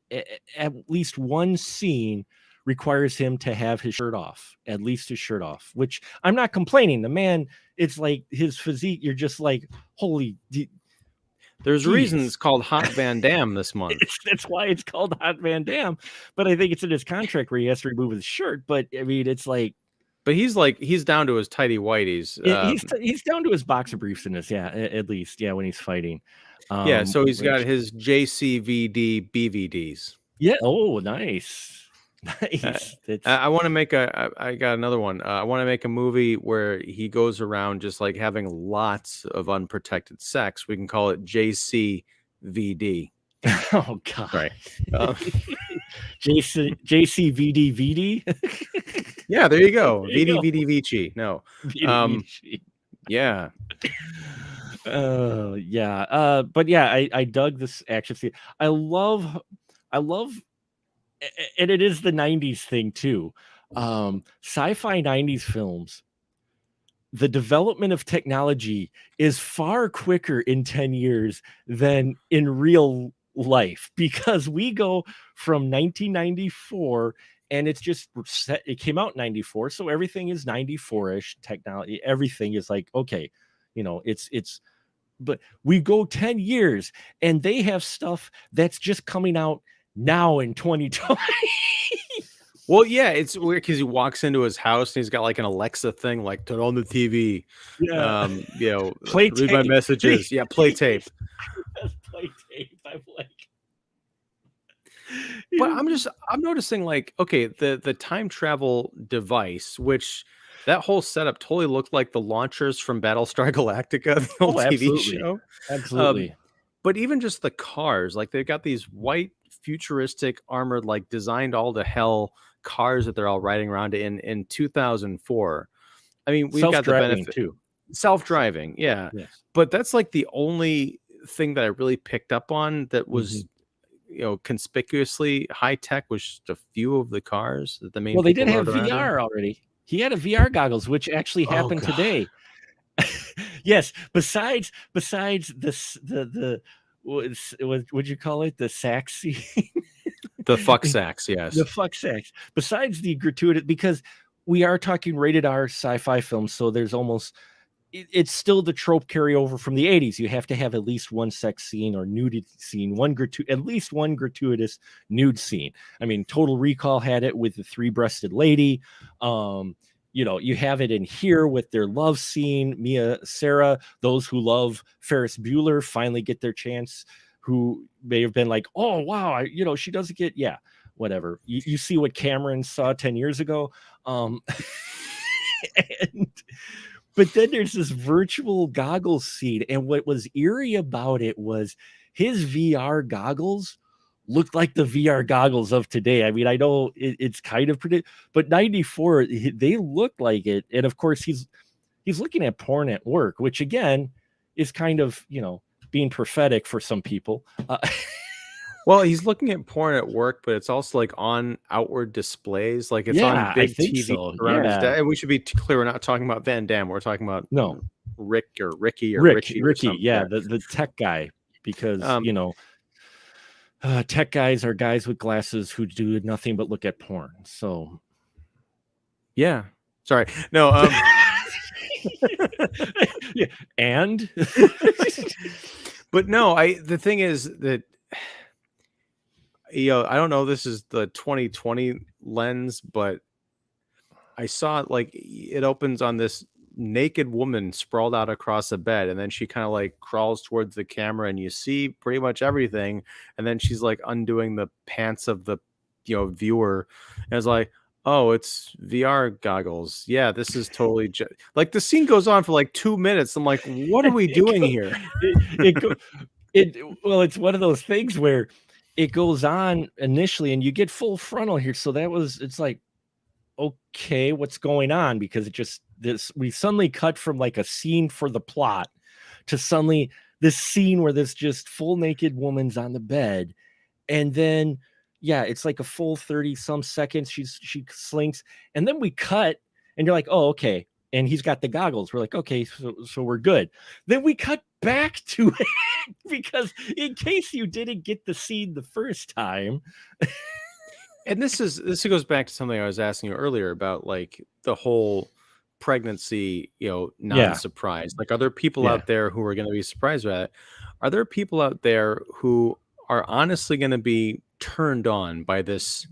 least one scene requires him to have his shirt off, at least his shirt off, which I'm not complaining. The man, it's like his physique, you're just like, holy There's a reason geez. it's called Hot Van Damme this month. That's why it's called Hot Van Damme. But I think it's in his contract where he has to remove his shirt. But I mean, it's like, But he's down to his tighty whities. he's down to his boxer briefs in this, yeah, at least, yeah, when he's fighting. Yeah, so he's got Which his JCVD BVDs. yeah, oh, nice. Uh, Nice. I want to make I got another one. I want to make a movie where he goes around just like having lots of unprotected sex. We can call it JCVD. Oh god. Right. Uh, JCVD. yeah, there you go. There you VD go. VD Vici. No. Um, VD. yeah. Yeah. But yeah, I dug this action scene. I love and it is the 90s thing too. Sci-fi 90s films, the development of technology is far quicker in 10 years than in real life, because we go from 1994, and it's just set, it came out in 94, so everything is 94ish technology. Everything is like, okay, it's but we go 10 years and they have stuff that's just coming out now in 2020. Well, yeah, it's weird because he walks into his house and he's got like an Alexa thing, like turn on the TV, Yeah. Play read my tape. messages. Yeah, play tape. Play tape. I'm like, But I'm noticing like, okay, the time travel device, which that whole setup totally looked like the launchers from Battlestar Galactica, the old oh, TV absolutely. show. Um, Absolutely. but even just the cars, like they've got these white futuristic armored, like designed all to hell cars that they're all riding around in 2004. I mean, we've got the Self-driving benefit too. self-driving, yeah. Yes. But that's like the only thing that I really picked up on that was Mhm. conspicuously high tech, was just a few of the cars that the main Well, they people did have rode around in. VR already. He had a VR goggles, which actually Oh happened god. today. Yes, besides this, the what would you call it? The sax scene? The fuck sacks, yes. The fuck sex. Besides the gratuitous, because we are talking rated R sci-fi films, so there's almost it's still the trope carryover from the 80s. You have to have at least one sex scene or nudity scene, at least one gratuitous nude scene. I mean, Total Recall had it with the three-breasted lady. You have it in here with their love scene. Mia, Sarah, those who love Ferris Bueller finally get their chance, who may have been like, oh wow, she doesn't get, yeah. whatever. You see what Cameron saw 10 years ago. And but then there's this virtual goggles scene, and what was eerie about it was his VR goggles looked like the VR goggles of today. I mean, I know it's kind of but 94 they look like it. And of course he's looking at porn at work, which again is kind of, being prophetic for some people. Well, he's looking at porn at work, but it's also like on outward displays, like it's on big TV around his desk. And we should be clear, we're not talking about Van Damme. We're talking about Ricky or Richie or something. Yeah, the tech guy, because tech guys are guys with glasses who do nothing but look at porn. So yeah, sorry, no. Yeah, and but no, the thing is that, I don't know, this is the 2020 lens, but I saw it, like, it opens on this naked woman sprawled out across a bed, and then she kind of like crawls towards the camera, and you see pretty much everything, and then she's like undoing the pants of the viewer, and it's like, oh, it's VR goggles. Yeah, this is totally like the scene goes on for like 2 minutes. I'm like, what are we doing here? Well, it's one of those things where it goes on initially and you get full frontal here. So it's like, okay, what's going on? Because we suddenly cut from like a scene for the plot to suddenly this scene where this just full naked woman's on the bed. And then, yeah, it's like a full 30 some seconds. She slinks, and then we cut and you're like, oh, okay. And he's got the goggles. We're like, okay, so we're good. Then we cut back to it because in case you didn't get the scene the first time. And this goes back to something I was asking you earlier about, like, the whole pregnancy, non-surprise. Like, are there people out there who are going to be surprised by it? Are there people out there who are honestly going to be turned on by this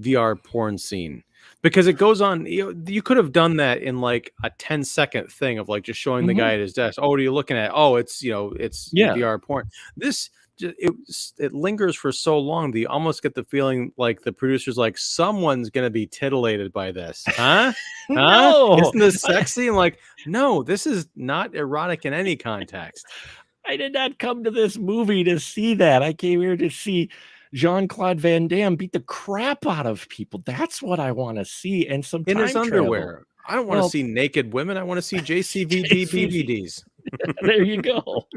VR porn scene? Because it goes on, you could have done that in like a 10-second thing of like just showing the guy at his desk. Oh, what are you looking at? Oh, it's VR porn. This it lingers for so long that you almost get the feeling like the producer's like, someone's gonna be titillated by this, huh? No. Isn't this sexy? I'm like, no, this is not erotic in any context. I did not come to this movie to see that. I came here to see Jean-Claude Van Damme beat the crap out of people. That's what I want to see. And some in time his underwear. I don't want to see naked women. I want to see JCVD DVDs. There you go.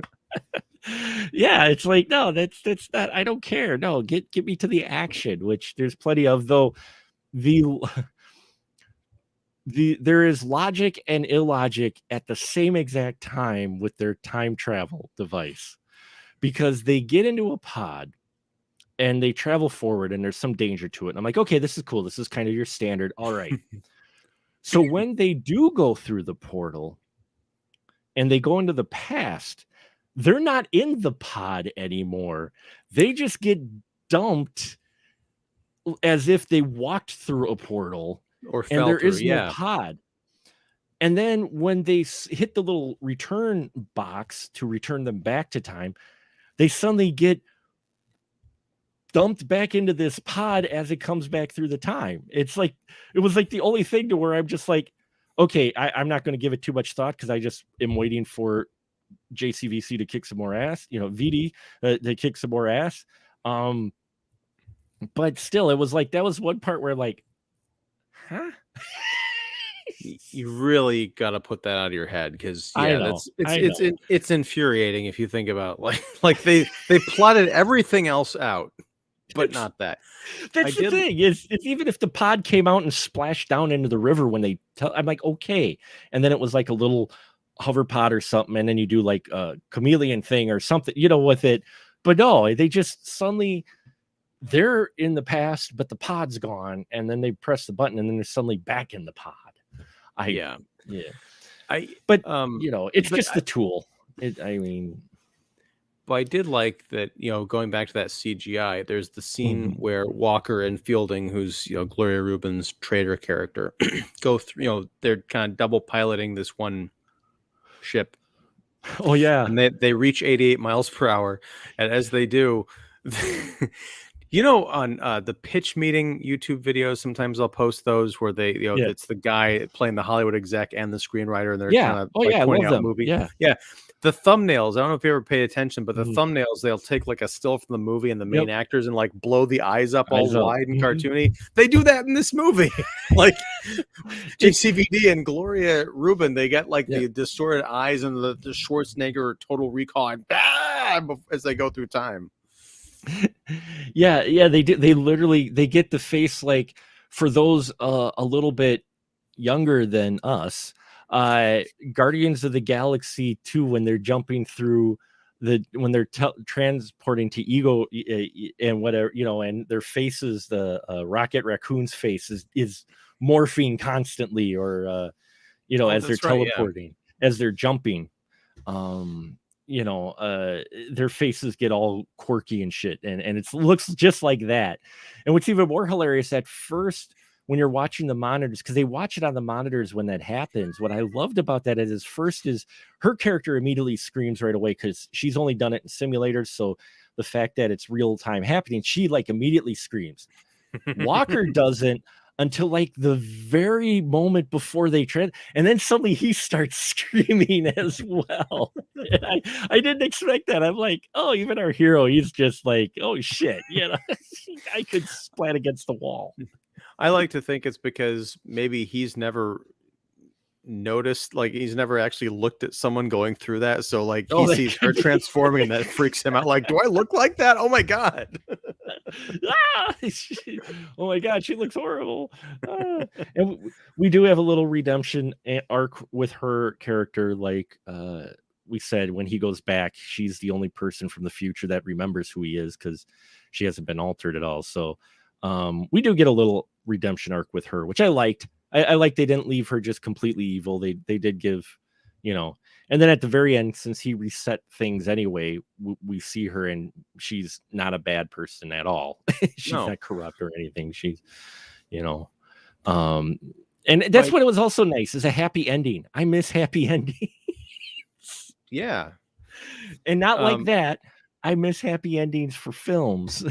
Yeah, it's like, no, that's not. I don't care. No, get me to the action, which there's plenty of. Though there is logic and illogic at the same exact time with their time travel device, because they get into a pod and they travel forward and there's some danger to it. And I'm like, okay, this is cool. This is kind of your standard. All right. So when they do go through the portal and they go into the past, they're not in the pod anymore. They just get dumped as if they walked through a portal or and there is no pod. And then when they hit the little return box to return them back to time, they suddenly get dumped back into this pod as it comes back through the time. It was like the only thing to where I'm just like, okay, I'm not going to give it too much thought because I just am waiting for JCVC to kick some more ass, VD to kick some more ass. But still, it was like, that was one part where like, huh? You really got to put that out of your head, because it's infuriating if you think about like they plotted everything else out, but not that. That's the thing is, it's even if the pod came out and splashed down into the river when they I'm like, okay, and then it was like a little hover pod or something, and then you do like a chameleon thing or something, with it. But no, they just suddenly, they're in the past, but the pod's gone, and then they press the button, and then they're suddenly back in the pod. It's just the tool. But I did like that, going back to that CGI, there's the scene where Walker and Fielding, who's, Gloria Reuben's traitor character, go through, they're kind of double piloting this one ship. Oh, yeah. And they reach 88 miles per hour. And as they do, On the pitch meeting YouTube videos, sometimes I'll post those where they, Yeah. it's the guy playing the Hollywood exec and the screenwriter, and they're Yeah. kind of Oh like yeah, I pointing love out them. movie. Yeah. Yeah. The thumbnails, I don't know if you ever pay attention, but the Mhm. thumbnails, they'll take like a still from the movie and the main Yep. actors and like blow the eyes up all Eyes up. wide and Mhm. cartoony. They do that in this movie. Like It JCVD and Gloria Rubin, they get like yeah. the distorted eyes and the Schwarzenegger Total Recall and as they go through time. Yeah, they do. They literally they get the face like for those a little bit younger than us. Guardians of the Galaxy 2 when they're jumping through when they're transporting to Ego and whatever, and their faces, the Rocket Raccoon's face is morphing constantly, or Oh, as they're that's right. Yeah. teleporting, as they're jumping. Their faces get all quirky and shit, and it looks just like that. And what's even more hilarious at first when you're watching the monitors, because they watch it on the monitors when that happens, what I loved about that is first is her character immediately screams right away because she's only done it in simulators, so the fact that it's real time happening, she like immediately screams. Walker doesn't until like the very moment before they and then suddenly he starts screaming as well. I didn't expect that. I'm like, oh, even our hero, he's just like, oh shit, I could splat against the wall. I like to think it's because maybe he's never noticed, like he's never actually looked at someone going through that, so like he sees her transforming and that freaks him out, like, do I look like that? Oh my god. Oh my god, she looks horrible. And we do have a little redemption arc with her character, like we said, when he goes back, she's the only person from the future that remembers who he is because she hasn't been altered at all. So we do get a little redemption arc with her, which I liked. I like they didn't leave her just completely evil. They did give, and then at the very end, since he reset things anyway, we see her and she's not a bad person at all. She's not corrupt or anything. She's, and that's what it was also nice, is a happy ending. I miss happy endings. Yeah. And not like that. I miss happy endings for films.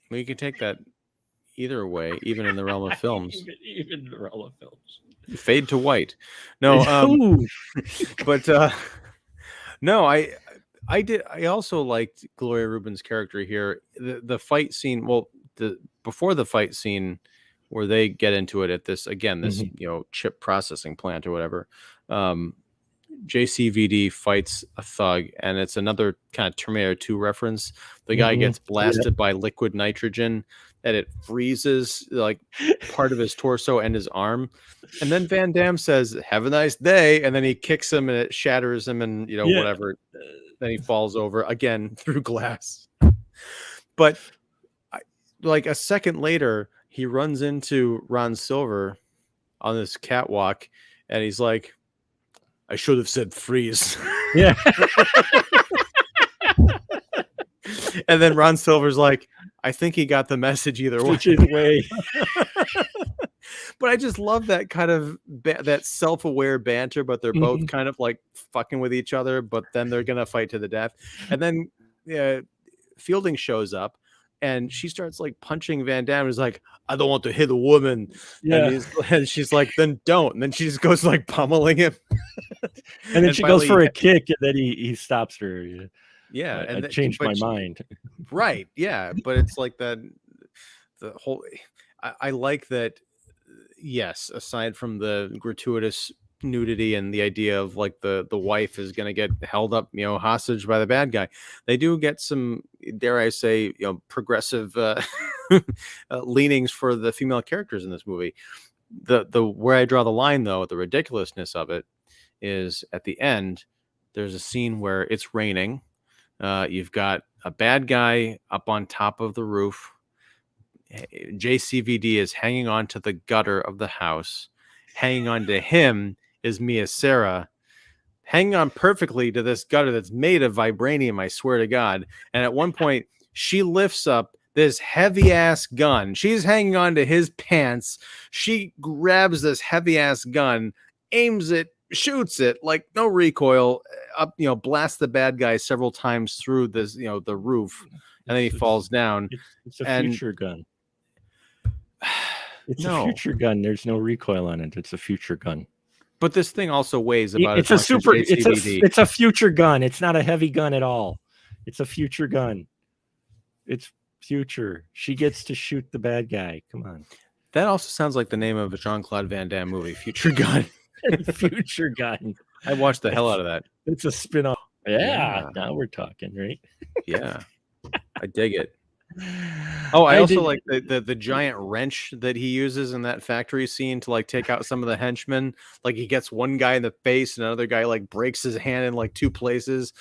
Well, you can take that either way, even in the realm of films. even in the realm of films. Fade to white. No, but no, I also liked Gloria Rubin's character here. The fight scene, before the fight scene where they get into it at this chip processing plant or whatever, JCVD fights a thug, and it's another kind of Terminator 2 reference. The guy gets blasted by liquid nitrogen, and it freezes like part of his torso and his arm. And then Van Damme says, "Have a nice day," and then he kicks him and it shatters him, and whatever. Then he falls over again through glass. But like a second later, he runs into Ron Silver on this catwalk, and he's like, I should have said freeze. Yeah. And then Ron Silver's like, I think he got the message either way. But I just love that kind of that self-aware banter, but they're both kind of like fucking with each other, but then they're going to fight to the death. And then Fielding shows up, and she starts like punching Van Damme. He's like, I don't want to hit a woman. Yeah. And she's like, then don't. And then she just goes like pummeling him. And then she goes for a kick, and then he stops her. Yeah. And I changed my mind. Right. Yeah. But it's like that. The whole, I like that. Yes. Aside from the gratuitous nudity and the idea of like the wife is going to get held up, hostage by the bad guy, they do get some, dare I say, progressive leanings for the female characters in this movie. The where I draw the line, though, the ridiculousness of it is at the end. There's a scene where it's raining. You've got a bad guy up on top of the roof. JCVD is hanging on to the gutter of the house. Hanging on to him is Mia Sara, hanging on perfectly to this gutter that's made of vibranium, I swear to God. And at one point, she lifts up this heavy ass gun. She's hanging on to his pants. She grabs this heavy ass gun, aims it, shoots it like no recoil. up, blasts the bad guy several times through this, the roof, and then he falls down. It's a And future gun. It's a no, future gun. There's no recoil on it. It's a future gun. but this thing also weighs about It's as a much super. as JCVD. It's a future gun. It's not a heavy gun at all. It's a future gun. It's future. She gets to shoot the bad guy. Come on. That also sounds like the name of a Jean-Claude Van Damme movie, Future Gun. Future gun. I watched the hell out of that. It's a spin-off. Yeah, Yeah. now we're talking, right? Yeah, I dig it. Oh, I also like the giant wrench that he uses in that factory scene to like take out some of the henchmen. Like he gets one guy in the face and another guy like breaks his hand in like two places.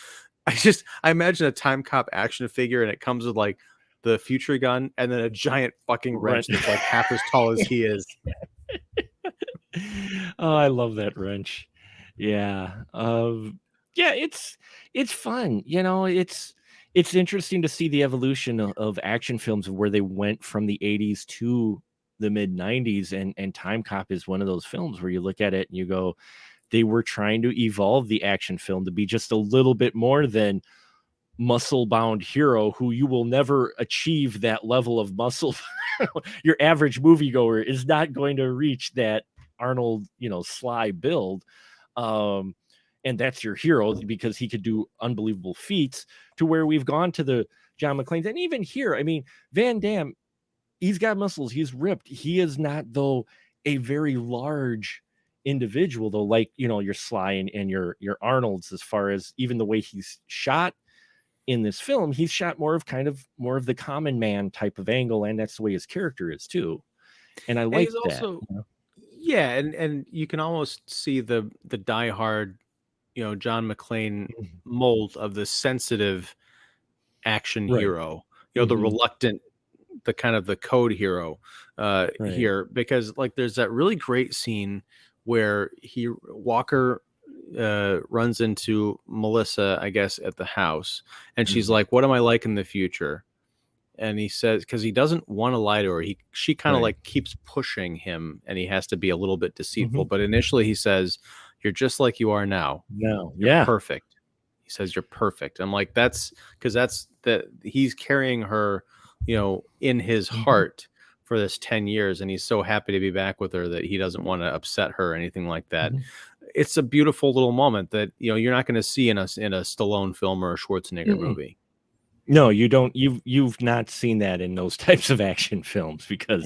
I imagine a Timecop action figure and it comes with like the future gun and then a giant fucking wrench that's like half as tall as he is. Oh, I love that wrench. Yeah. Yeah, it's fun. It's interesting to see the evolution of action films, of where they went from the 80s to the mid 90s, and Timecop is one of those films where you look at it and you go, they were trying to evolve the action film to be just a little bit more than muscle-bound hero who you will never achieve that level of muscle. Your average moviegoer is not going to reach that Arnold, sly build. And that's your hero because he could do unbelievable feats, to where we've gone to the John McClane's. And even here, I mean, Van Damme, he's got muscles, he's ripped. He is not, though, a very large individual, though, like, your Sly and your Arnold's, as far as even the way he's shot in this film. He's shot more of the common man type of angle, and that's the way his character is too. And I like that. Also, yeah, and you can almost see the diehard, John McClane mold of the sensitive action hero, the reluctant, the kind of the code hero here, because like there's that really great scene where Walker runs into Melissa, I guess, at the house, and she's like, "What am I like in the future?" And he says, because he doesn't want to lie to her, she kind of like keeps pushing him, and he has to be a little bit deceitful. But initially he says, "You're just like you are now. No, you're perfect." He says, "You're perfect." I'm like, that's because he's carrying her, in his heart for this 10 years, and he's so happy to be back with her that he doesn't want to upset her or anything like that. It's a beautiful little moment that you're not going to see in a Stallone film or a Schwarzenegger movie. No, you don't. You've not seen that in those types of action films, because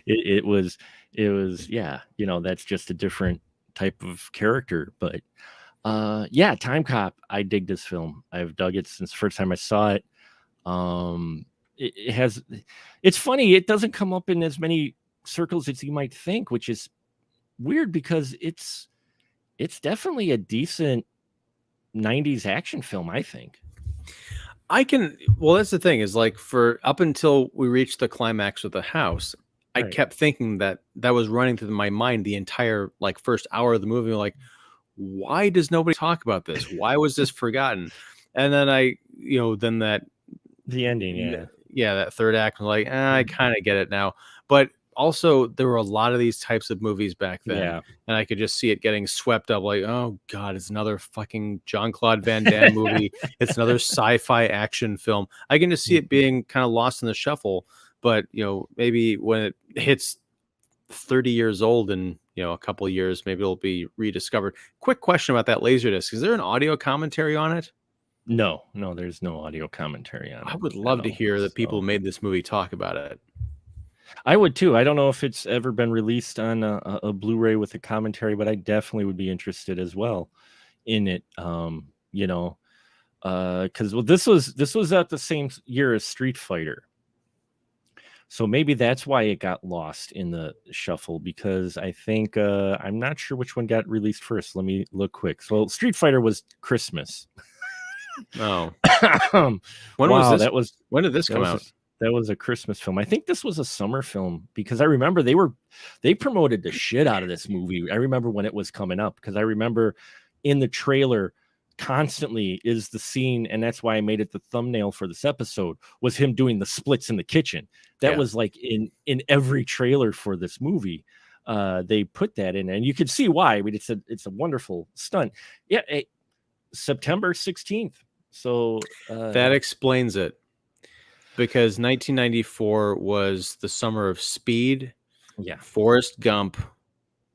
it was that's just a different type of character. But Timecop, I dig this film. I've dug it since the first time I saw it. It's funny, it doesn't come up in as many circles as you might think, which is weird, because it's definitely a decent 90s action film, I think. That's the thing, is like, for up until we reached the climax of the house, I kept thinking that was running through my mind the entire like first hour of the movie. Like, why does nobody talk about this? Why was this forgotten? And then the ending, that third act, I'm like, I kind of get it now. But also, there were a lot of these types of movies back then, and I could just see it getting swept up. Like, oh god, it's another fucking Jean-Claude Van Damme movie. It's another sci-fi action film. I can just see it being kind of lost in the shuffle. But maybe when it hits 30 years old in a couple of years, maybe it'll be rediscovered. Quick question about that Laserdisc: is there an audio commentary on it? No, there's no audio commentary on it. I would love to hear that people who made this movie talk about it. I would too. I don't know if it's ever been released on a Blu-ray with a commentary, but I definitely would be interested as well in it. Because this was at the same year as Street Fighter, so maybe that's why it got lost in the shuffle. Because I think I'm not sure which one got released first. Let me look quick. So Street Fighter was Christmas. Oh, when was this? When did this come out? That was a Christmas film. I think this was a summer film, because I remember they promoted the shit out of this movie. I remember when it was coming up, because I remember in the trailer constantly is the scene, and that's why I made it the thumbnail for this episode, was him doing the splits in the kitchen. That was like in every trailer for this movie. They put that in, and you could see why. I mean, it's a wonderful stunt. Yeah. September 16th. So That explains it, because 1994 was the summer of Speed, yeah. Forrest Gump,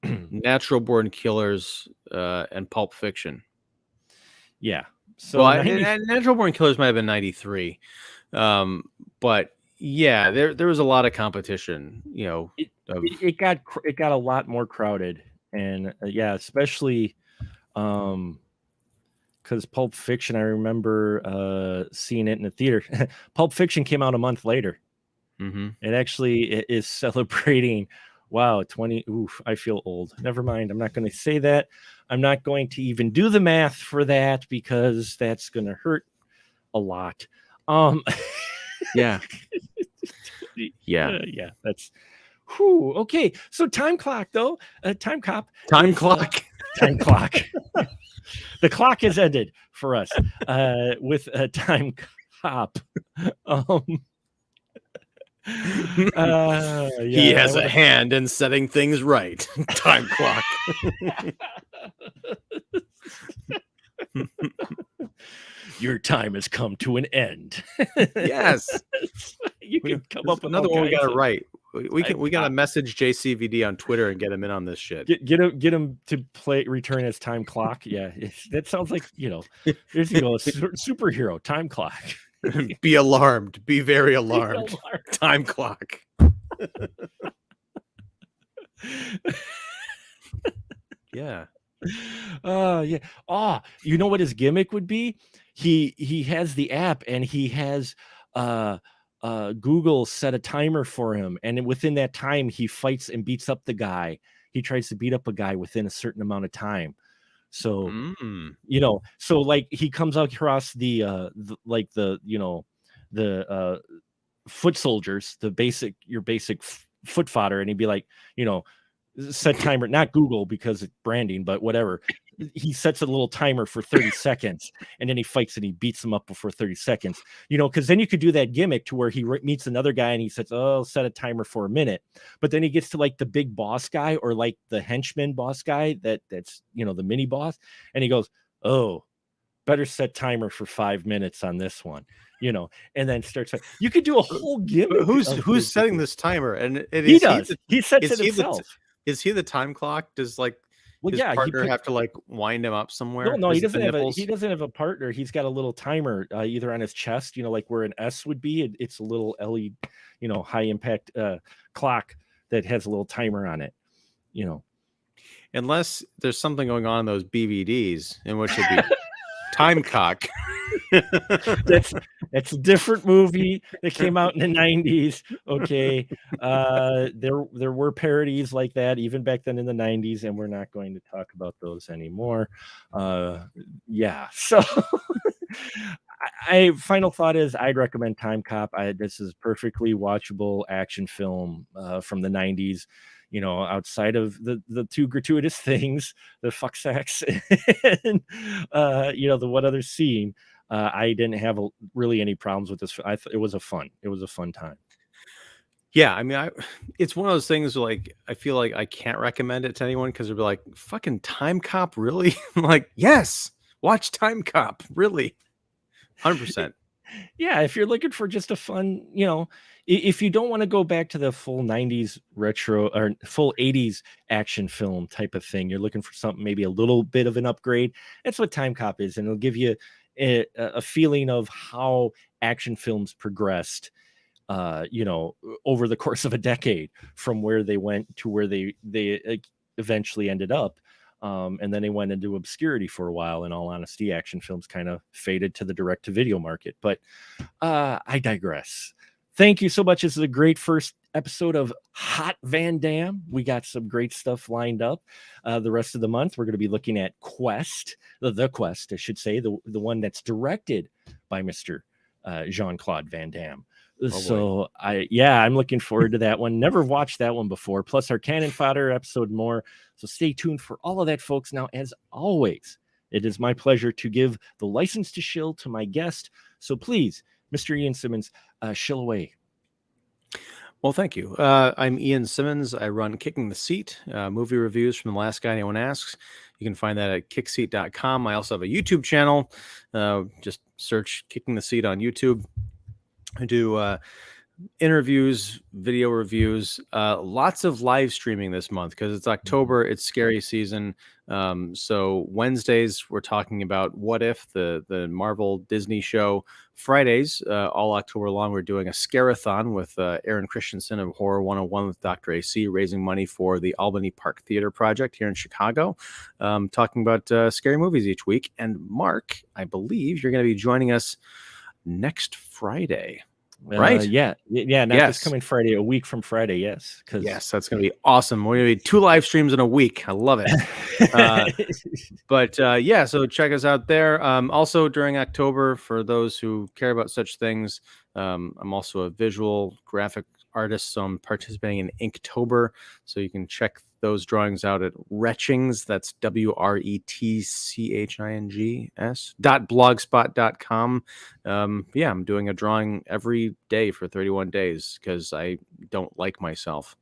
Natural Born Killers, and Pulp Fiction. Yeah. So Well, and Natural Born Killers might have been 93. But yeah, there was a lot of competition, it got a lot more crowded, and yeah, especially because Pulp Fiction, I remember seeing it in the theater. Pulp Fiction came out a month later. It actually is celebrating. Wow, 20. Oof, I feel old. Never mind. I'm not going to say that. I'm not going to even do the math for that because that's going to hurt a lot. Yeah. Yeah. Yeah. That's. Whew, okay. So Time Clock, though. Time Cop. Time Clock. Time Clock. The clock has ended for us with a Time Cop. He has a hand in setting things right. Time Clock. Your time has come to an end. Yes. You can come up with another one we got to write. We got to message JCVD on Twitter and get him in on this shit. Get him to return as Time Clock. Yeah, that sounds like, there's a superhero, Time Clock. Be alarmed. Be very alarmed. Time Clock. Yeah. Yeah. Oh, you know what his gimmick would be? He has the app, and he has Google set a timer for him, and within that time he fights and beats up the guy. He tries to beat up a guy within a certain amount of time. So so like he comes across the foot soldiers, your basic foot fodder, and he'd be like, set timer, not Google because it's branding, but whatever. He sets a little timer for 30 seconds, and then he fights and he beats them up before 30 seconds, because then you could do that gimmick to where he meets another guy and he says, oh, set a timer for a minute. But then he gets to like the big boss guy, or like the henchman boss guy that's the mini boss. And he goes, oh, better set timer for 5 minutes on this one, and then starts. You could do a whole gimmick. Who's setting this timer? And he does. He sets it himself. Is he the time clock? Does his partner have to wind him up somewhere? No, he doesn't have a partner. He's got a little timer either on his chest, like where an S would be. It's a little LED, high impact clock that has a little timer on it. Unless there's something going on in those BVDs in which it'd be Timecock. That's a different movie that came out in the 90s. Okay. There were parodies like that even back then in the 90s, and we're not going to talk about those anymore. Yeah. So final thought is I'd recommend Time Cop. This is perfectly watchable action film from the 90s. Outside of the two gratuitous things, the fuck sex, and the one other scene, I didn't have really any problems with this. It was a fun time. Yeah, I mean, it's one of those things like I feel like I can't recommend it to anyone because they'll be like, "Fucking Time Cop, really?" I'm like, "Yes, watch Time Cop, really, 100%." Yeah, if you're looking for just a fun, if you don't want to go back to the full 90s retro or full 80s action film type of thing, you're looking for something maybe a little bit of an upgrade. That's what Time Cop is, and it'll give you a feeling of how action films progressed, over the course of a decade, from where they went to where they eventually ended up. And then they went into obscurity for a while. In all honesty, action films kind of faded to the direct-to-video market. But I digress. Thank you so much. This is a great first episode of Hot Van Damme. We got some great stuff lined up. The rest of the month, we're going to be looking at Quest, the Quest, I should say, the one that's directed by Mr. Jean-Claude Van Damme. So I'm looking forward to that one. Never watched that one before. Plus our Cannon Fodder episode more. So stay tuned for all of that, folks. Now, as always, it is my pleasure to give the license to shill to my guest. So please, Mr. Ian Simmons, shill away. Well, thank you. I'm Ian Simmons. I run Kicking the Seat, movie reviews from The Last Guy Anyone Asks. You can find that at kickseat.com. I also have a YouTube channel. Just search Kicking the Seat on YouTube. I do interviews, video reviews, lots of live streaming this month because it's October, it's scary season. So Wednesdays we're talking about What If, the Marvel Disney show. Fridays, all October long, we're doing a scare-a-thon with Aaron Christensen of Horror 101 with Dr. AC, raising money for the Albany Park Theater Project here in Chicago, talking about scary movies each week. And Mark, I believe you're going to be joining us next Friday. Right? Not this coming Friday, a week from Friday. Yes, yes, that's going to be awesome. We're going to be 2 live streams in a week. I love it. So check us out there. Also during October, for those who care about such things, I'm also a visual graphic artist, so I'm participating in Inktober. So you can check those drawings out at Retchings. That's WRETCHINGS.blogspot.com. I'm doing a drawing every day for 31 days because I don't like myself.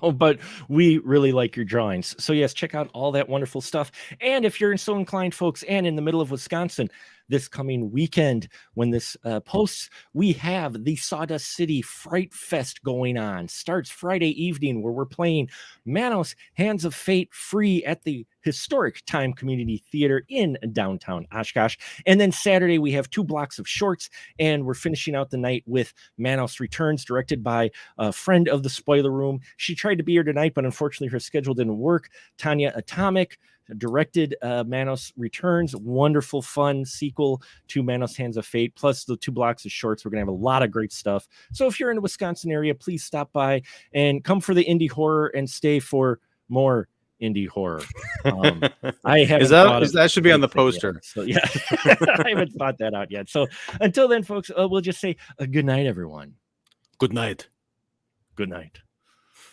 Oh, but we really like your drawings. So yes, check out all that wonderful stuff. And if you're so inclined, folks, and in the middle of Wisconsin, this coming weekend, when this posts, we have the Sawdust City Fright Fest going on. Starts Friday evening, where we're playing Manos Hands of Fate free at the historic Time Community Theater in downtown Oshkosh. And then Saturday, we have 2 blocks of shorts, and we're finishing out the night with Manos Returns, directed by a friend of the Spoiler Room. She tried to be here tonight, but unfortunately her schedule didn't work. Tanya Atomic directed Manos Returns, wonderful fun sequel to Manos Hands of Fate, plus the 2 blocks of shorts. We're gonna have a lot of great stuff. So if you're in the Wisconsin area, please stop by and come for the indie horror and stay for more indie horror. I haven't that should be on the poster. Yet, so yeah, I haven't thought that out yet. So until then, folks, we'll just say good night, everyone. Good night. Good night.